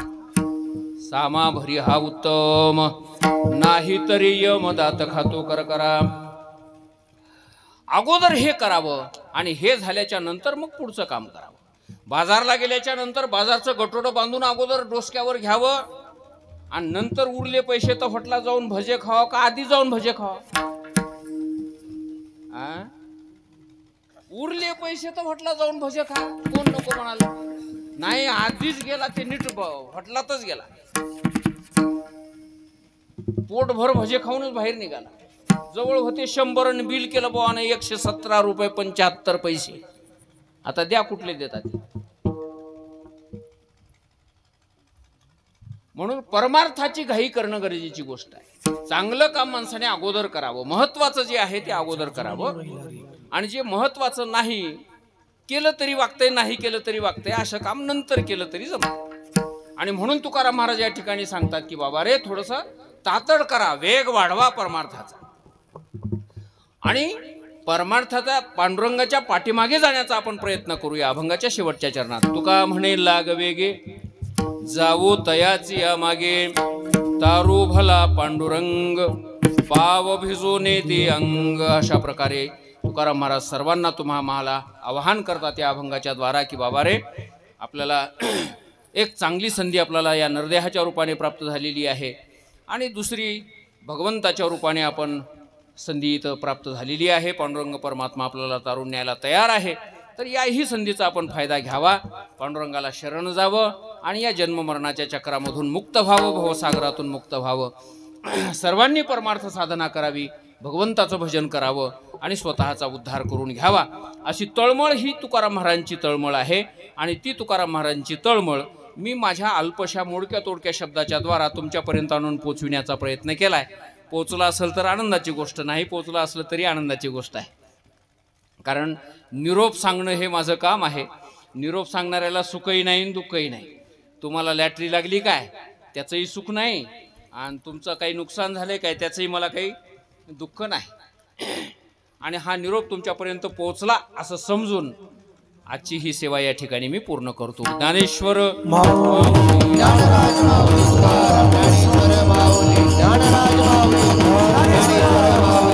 सामा भरी हा उत्तम, नाही तरी यम दात खातो कर करा. अगोदर हे करावं आणि हे झाल्याच्या नंतर मग पुढचं काम करावं. बाजारला गेल्याच्या नंतर बाजारचं गटोडं बांधून अगोदर डोसक्यावर घ्यावं आणि नंतर उरले पैसे तर हॉटेलला जाऊन भजे खावा का आधी जाऊन भजे खावा? आ? उरले पैसे तर हॉटला जाऊन भजे खा, कोण नको म्हणाला. नाही आधीच गेला ते नीट हॉटलातच गेला, पोटभर भजे खाऊनच बाहेर निघाला. जवळ होते 100 आणि बिल केलं बुवाने 117 रुपये 75 पैसे. आता द्या कुठले देतात. म्हणून परमार्थाची घाई करणं गरजेची गोष्ट आहे. चांगलं काम माणसाने अगोदर करावं, महत्वाचं जे आहे ते अगोदर करावं. आणि जे महत्वाचं नाही केलं तरी वागतंय, नाही केलं तरी वागतंय, असं काम नंतर केलं तरी जमत. आणि म्हणून तुकाराम महाराज या ठिकाणी सांगतात की बाबा रे थोडस तातड करा, वेग वाढवा परमार्थाचा. आणि परमार्थाचा पांडुरंगाच्या पाठीमागे जाण्याचा आपण प्रयत्न करूया. अभंगाच्या शेवटच्या चरणात तुका म्हणे लाग वेगे, जावो तयाची या मागे, तारू भला पांडुरंग, पाव भिजूने ते अंग. अशा प्रकारे तुकाराम महाराज सर्वांना तुम्हाला आवाहन करतात या अभंगाच्या द्वारा की बाबा रे आपल्याला एक चांगली संधी आपल्याला या नरदेहाच्या रूपाने प्राप्त झालेली आहे. आणि दुसरी भगवंताच्या रूपाने आपण संधी इथं प्राप्त झालेली आहे. पांडुरंग परमात्मा आपल्याला तारून न्यायला तयार आहे. तर याही संधीचा आपण फायदा घ्यावा, पांडुरंगाला शरण जावं आणि या जन्ममरणाच्या चक्रामधून मुक्त व्हावं, भवसागरातून मुक्त व्हावं. सर्वांनी परमार्थ साधना करावी, भगवंताचं भजन करावं आणि स्वतःचा उद्धार करून घ्यावा. अशी तळमळ ही तुकाराम महाराजांची तळमळ आहे. आणि ती तुकाराम महाराजांची तळमळ मी माझ्या अल्पशा मोडक्या तोडक्या शब्दाच्या द्वारा तुमच्यापर्यंत आणून पोचविण्याचा प्रयत्न केला आहे. पोचला असेल तर आनंदाची गोष्ट, नाही पोचला असलं तरी आनंदाची गोष्ट आहे. कारण निरोप सांगणं हे माझं काम आहे. निरोप सांगणाऱ्याला सुखही नाही दुःखही नाही. तुम्हाला लॅटरी लागली काय त्याचंही सुख नाही, आणि तुमचं काही नुकसान झालं काय त्याचंही मला काही दुःख नाही. आणि हा निरोप तुमच्यापर्यंत पोहोचला असं समजून आजची ही सेवा या ठिकाणी मी पूर्ण करतो. ज्ञानेश्वर ज्ञानराज माऊली, तुकाराम ज्ञानेश्वर माऊली, ज्ञानराज माऊली, ज्ञानेश्वर माऊली.